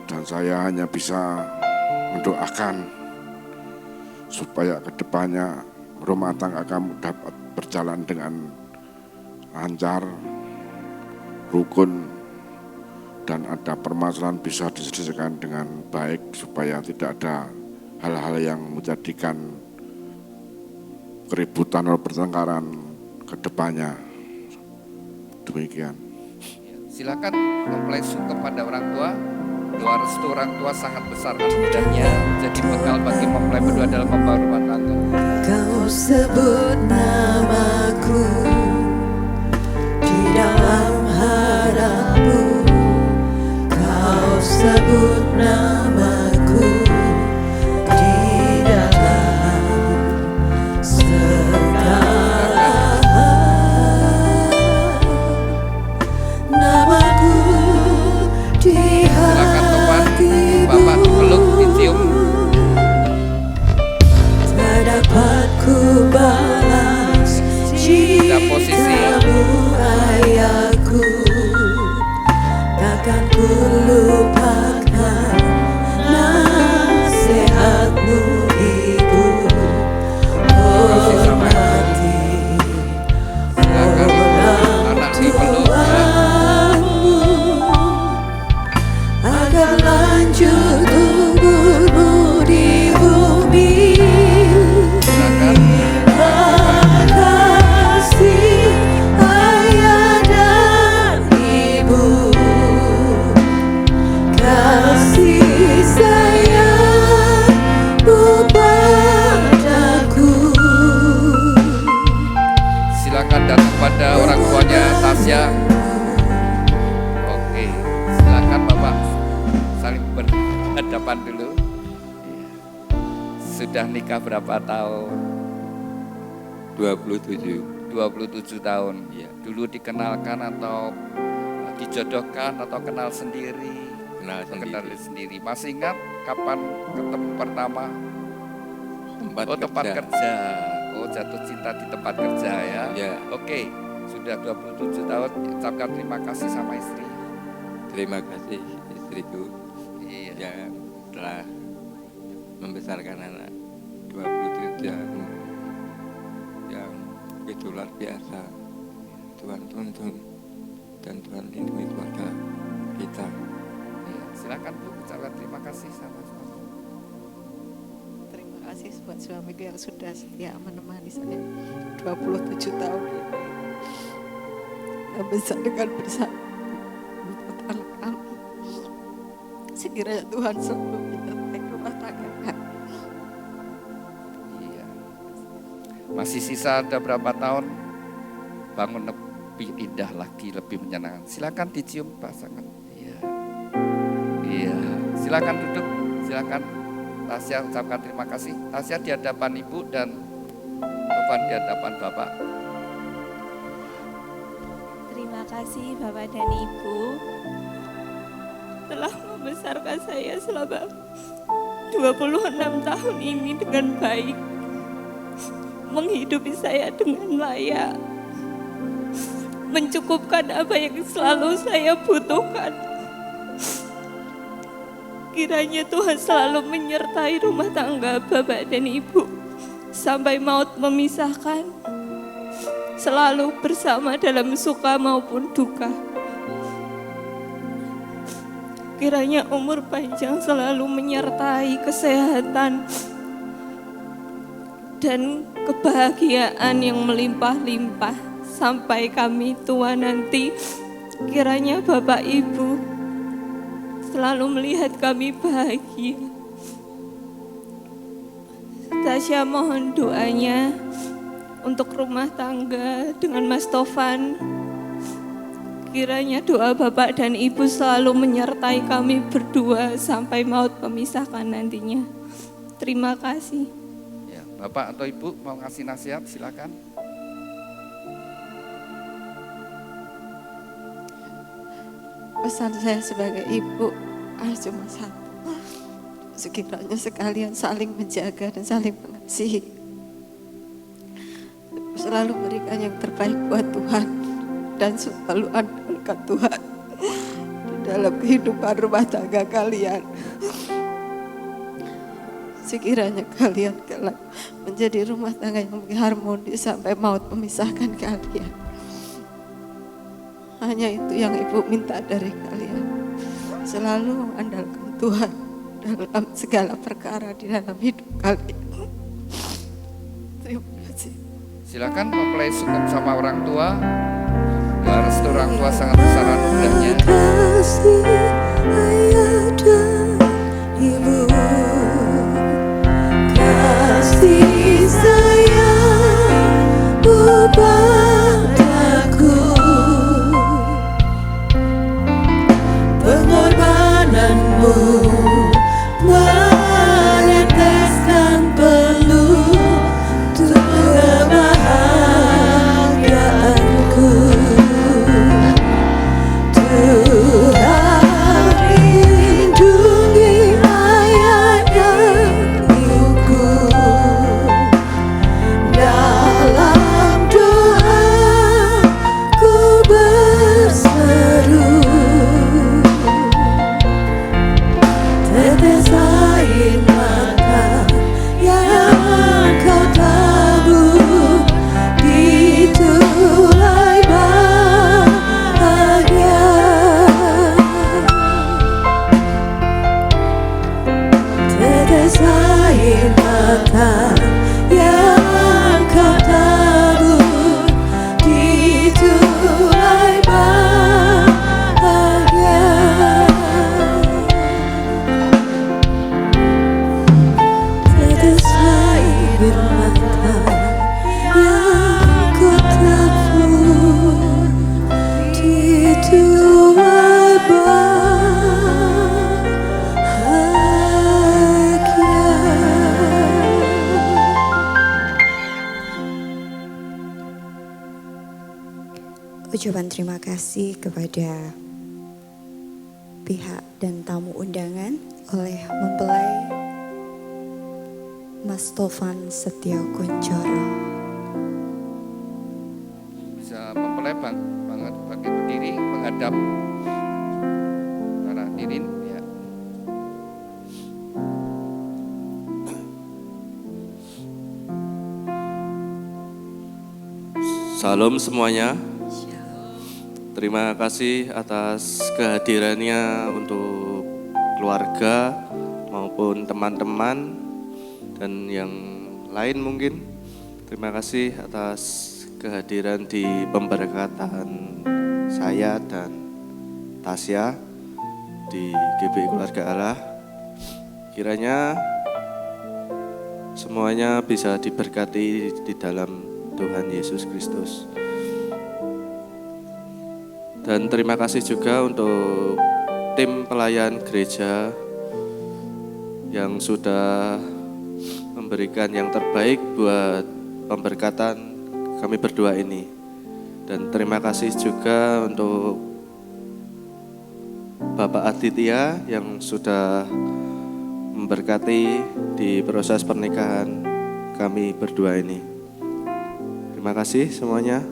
S6: Dan saya hanya bisa mendoakan supaya kedepannya rumah tangga kamu dapat berjalan dengan lancar, rukun, dan ada permasalahan bisa diselesaikan dengan baik supaya tidak ada hal-hal yang menjadikan keributan atau pertengkaran kedepannya. Demikian.
S2: Silakan mempelai kepada orang tua. Doa restu orang tua sangat besar anugerahnya, jadi bekal bagi mempelai berdua dalam membangun rumah tangga.
S1: Kau sebut namaku di dalam harapmu. Kau sebut namaku di dalam segala hal. Namaku di
S2: Silakan Tovan, Bapak dipeluk, dicium.
S1: tak dapat ku balas
S2: posisi.
S1: cintamu ayahku. Takkan ku lupakan nasihatmu ibu. Hormati
S2: Silakan anak dipeluk.
S1: Tuhanmu agar lanjut tumbuhmu di bumi.
S2: Silakan.
S1: Kasih ayah dan ibu, kasih sayangmu padaku.
S2: Silakan datang pada orang tuanya Tasya. Oke, silakan Bapak saling berhadapan dulu. Sudah nikah berapa tahun? 27 tahun. Ya. Dulu dikenalkan atau dijodohkan atau kenal sendiri? Kenal sendiri. Masih ingat kapan ketemu pertama? Tempat kerja. Oh, jatuh cinta di tempat kerja ya.
S7: Ya.
S2: Oke, sudah 27 tahun. Ucapkan terima kasih sama istri.
S7: Terima kasih istriku
S2: Iya.
S7: yang telah membesarkan anak 27 yang begitu luar biasa. Tuhan tuntun dan Tuhan lindungi keluarga kita.
S2: Iya. Silakan Bu, ucapkan terima kasih sama suami.
S8: Terima kasih buat suamiku yang sudah setia menemani saya 27 tahun ini. Membesarkan bersama untuk anak-anak. Sekiranya Tuhan selalu kita baik rumah tangga.
S2: Iya. Masih sisa ada berapa tahun? Bangun lebih lebih indah lagi, lebih menyenangkan. Silakan dicium pasangan. Iya. Iya, silakan duduk. Silakan Tasya ucapkan terima kasih. Tasya di hadapan Ibu dan Tovan di hadapan Bapak.
S4: Terima kasih Bapak dan Ibu telah membesarkan saya selama 26 tahun ini dengan baik, menghidupi saya dengan layak, mencukupkan apa yang selalu saya butuhkan. Kiranya Tuhan selalu menyertai rumah tangga Bapak dan Ibu sampai maut memisahkan, selalu bersama dalam suka maupun duka. Kiranya umur panjang selalu menyertai kesehatan dan kebahagiaan yang melimpah-limpah sampai kami tua nanti. Kiranya Bapak Ibu selalu melihat kami bahagia. Tasya mohon doanya untuk rumah tangga dengan Mas Tovan. Kiranya doa Bapak dan Ibu selalu menyertai kami berdua sampai maut memisahkan nantinya. Terima kasih.
S2: Ya, Bapak atau Ibu mau ngasih nasihat, silakan.
S8: Pesan saya sebagai ibu cuma satu. Sekiranya sekalian saling menjaga dan saling mengasihi. Selalu berikan yang terbaik buat Tuhan dan selalu andalkan Tuhan di dalam kehidupan rumah tangga kalian. Sekiranya kalian kelak menjadi rumah tangga yang harmonis sampai maut memisahkan kalian. Hanya itu yang Ibu minta dari kalian. Selalu mengandalkan Tuhan dalam segala perkara di dalam hidup kalian. Terima kasih.
S2: Silakan mempelai sungkem sama orang tua. Ya, restu orang tua sangat besar anugerahnya.
S1: Kasih ayah dan ibu, kasih sayangmu padaku, pengorbananmu meneteskan peluh untuk kebahagiaanku. Tuhan lindungi ayah dan ibuku, dalam doa ku berseru, tetes air mata yang kau tabur ditulai bahagia. Tetes air mata yang kau tabur ditulai bahagia. Tetes air mata yang kau tabur dituai bahagia. Ucapan terima kasih kepada pihak dan tamu undangan oleh mempelai Mas Tovan Setia Kuncoro.
S2: Bisa mempelai banget pakai berdiri menghadap para hadirin. Ya.
S9: Salam semuanya. Terima kasih atas kehadirannya untuk keluarga maupun teman-teman dan yang lain mungkin. Terima kasih atas kehadiran di pemberkatan saya dan Tasya di GBI Keluarga Allah. Kiranya semuanya bisa diberkati di dalam Tuhan Yesus Kristus. Dan terima kasih juga untuk tim pelayan gereja yang sudah memberikan yang terbaik buat pemberkatan kami berdua ini. Dan terima kasih juga untuk Bapak Aditya yang sudah memberkati di proses pernikahan kami berdua ini. Terima kasih semuanya.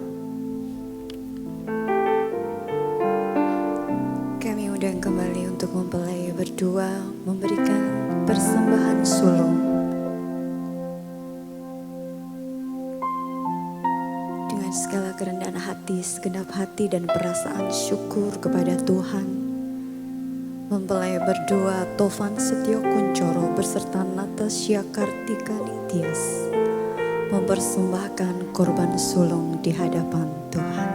S1: Kami undang kembali untuk mempelai berdua memberikan persembahan sulung. Dengan segala kerendahan hati, segenap hati dan perasaan syukur kepada Tuhan, mempelai berdua Tovan Setio Kuncoro beserta Natasha Kartika Ningtyas mempersembahkan korban sulung di hadapan Tuhan.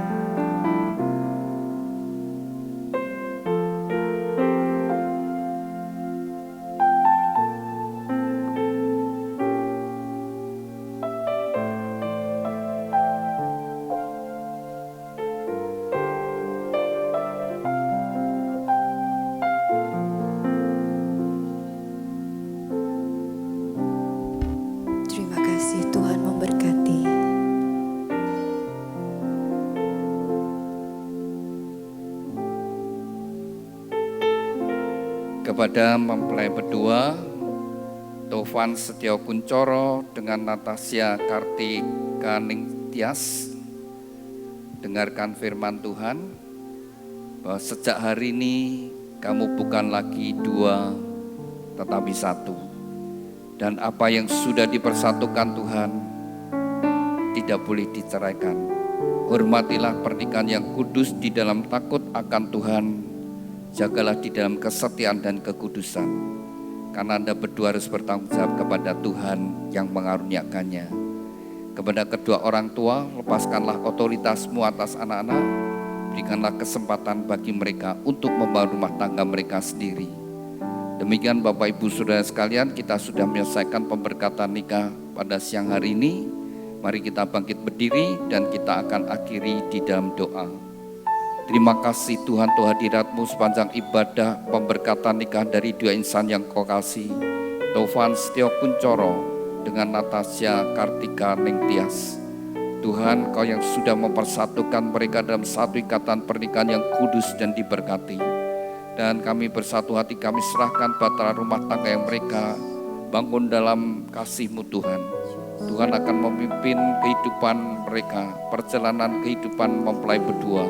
S1: Terima kasih, Tuhan memberkati.
S2: Kepada mempelai berdua Tovan Setio Kuncoro dengan Natasha Kartika Ningtyas, dengarkan firman Tuhan bahwa sejak hari ini kamu bukan lagi dua tetapi satu. Dan apa yang sudah dipersatukan Tuhan tidak boleh diceraikan. Hormatilah pernikahan yang kudus di dalam takut akan Tuhan. Jagalah di dalam kesetiaan dan kekudusan. Karena Anda berdua harus bertanggung jawab kepada Tuhan yang mengaruniakannya. Kepada kedua orang tua, lepaskanlah otoritasmu atas anak-anak. Berikanlah kesempatan bagi mereka untuk membangun rumah tangga mereka sendiri. Demikian Bapak Ibu Saudara sekalian, kita sudah menyelesaikan pemberkatan nikah pada siang hari ini. Mari kita bangkit berdiri dan kita akan akhiri di dalam doa. Terima kasih Tuhan untuk hadirat-Mu sepanjang ibadah pemberkatan nikah dari dua insan yang Kau kasih, Tovan Setio Kuncoro dengan Natasha Kartika Ningtyas. Tuhan, Kau yang sudah mempersatukan mereka dalam satu ikatan pernikahan yang kudus dan diberkati. Dan kami bersatu hati, kami serahkan batara rumah tangga yang mereka bangun dalam kasih-Mu Tuhan. Tuhan akan memimpin kehidupan mereka, perjalanan kehidupan mempelai berdua.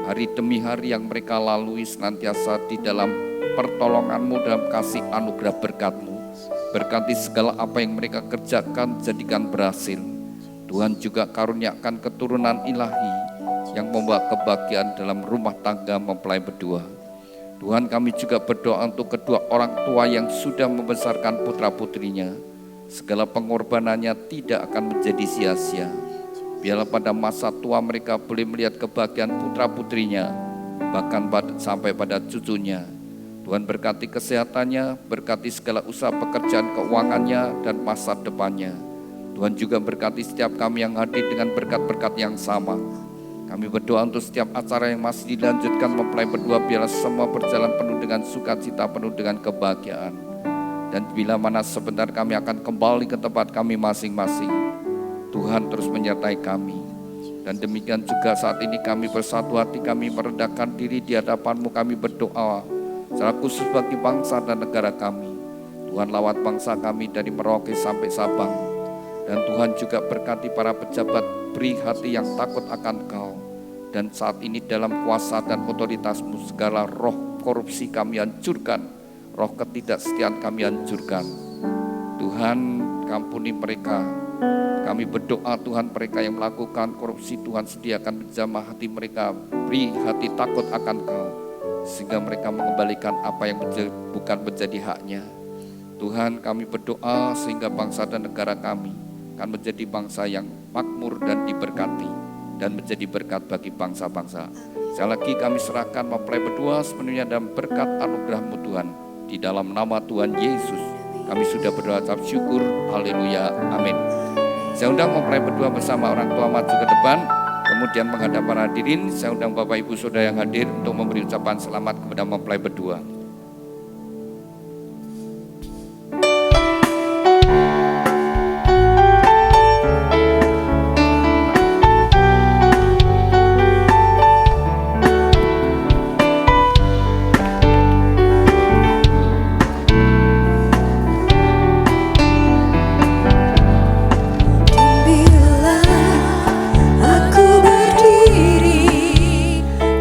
S2: Hari demi hari yang mereka lalui senantiasa di dalam pertolongan-Mu, dalam kasih anugerah berkat-Mu. Berkati segala apa yang mereka kerjakan, jadikan berhasil. Tuhan juga karuniakan keturunan ilahi yang membawa kebahagiaan dalam rumah tangga mempelai berdua. Tuhan, kami juga berdoa untuk kedua orang tua yang sudah membesarkan putra-putrinya. Segala pengorbanannya tidak akan menjadi sia-sia. Biarlah pada masa tua mereka boleh melihat kebahagiaan putra-putrinya, bahkan sampai pada cucunya. Tuhan berkati kesehatannya, berkati segala usaha pekerjaan keuangannya dan masa depannya. Tuhan juga berkati setiap kami yang hadir dengan berkat-berkat yang sama. Kami berdoa untuk setiap acara yang masih dilanjutkan mempelai berdua, biarlah semua berjalan penuh dengan sukacita, penuh dengan kebahagiaan. Dan bila mana sebentar kami akan kembali ke tempat kami masing-masing, Tuhan terus menyertai kami. Dan demikian juga saat ini kami bersatu hati, kami merendahkan diri di hadapan-Mu, kami berdoa secara khusus bagi bangsa dan negara kami. Tuhan, lawat bangsa kami dari Merauke sampai Sabang. Dan Tuhan juga berkati para pejabat, beri hati yang takut akan Kau. Dan saat ini dalam kuasa dan otoritas-Mu, segala roh korupsi kami hancurkan, roh ketidaksetiaan kami hancurkan. Tuhan, ampuni mereka. Kami berdoa Tuhan, mereka yang melakukan korupsi, Tuhan sediakan menjamah hati mereka, beri hati takut akan Kau, sehingga mereka mengembalikan apa yang bukan menjadi haknya. Tuhan, kami berdoa sehingga bangsa dan negara kami akan menjadi bangsa yang makmur dan diberkati, dan menjadi berkat bagi bangsa-bangsa. Sekali lagi kami serahkan mempelai berdua sepenuhnya dalam berkat anugerah-Mu Tuhan. Di dalam nama Tuhan Yesus kami sudah berdoa ucap syukur. Haleluya, amin. Saya undang mempelai berdua bersama orang tua maju ke depan. Kemudian menghadap para hadirin, saya undang Bapak Ibu Saudara yang hadir untuk memberi ucapan selamat kepada mempelai berdua.
S1: Bila aku berdiri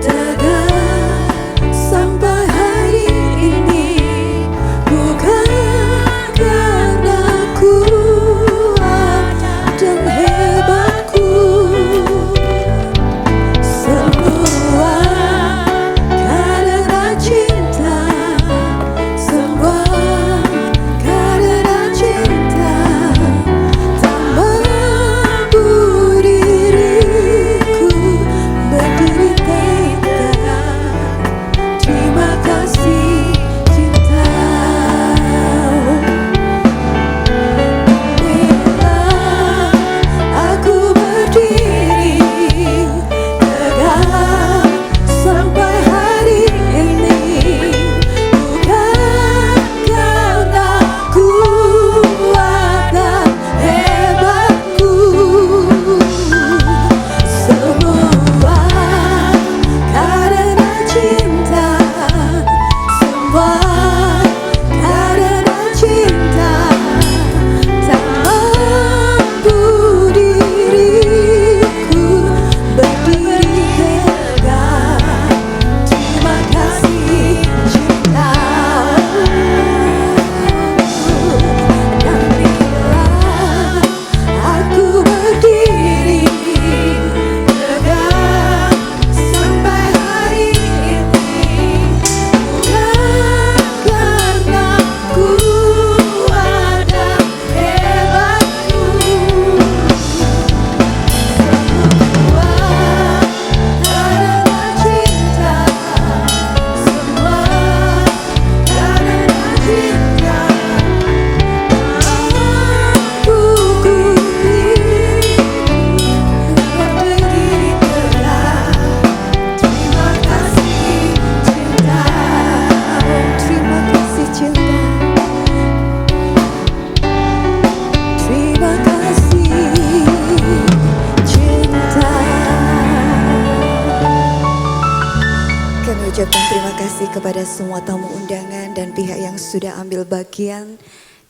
S1: tegak sampai hari ini, bukan karena kuat dan hebatku, semua karena cinta, semua karena cinta. Tak mampu diriku berdiri tegak. Terima kasih cinta. Bila aku berdiri tegak sampai hari ini, bukan karena kuat dan hebatku, semua karena cinta, semua karena cinta. Tak mampu diriku berdiri tegak. Terima kasih cinta. Dan bila aku berdiri tegak sampai hari ini, bukan karena kuat dan hebatku, semua karena cinta, semua karena cinta. Mampu ku berdiri tegak. Terima kasih cinta. Terima kasih cinta. Terima kasih cinta. Kami ucapkan terima kasih kepada semua tamu undangan dan pihak yang sudah ambil bagian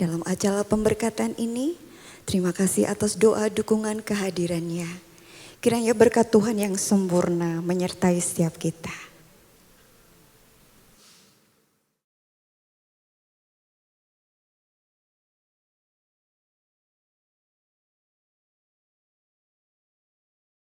S1: dalam acara pemberkatan ini. Terima kasih atas doa dukungan kehadirannya. Kiranya berkat Tuhan yang sempurna menyertai setiap kita.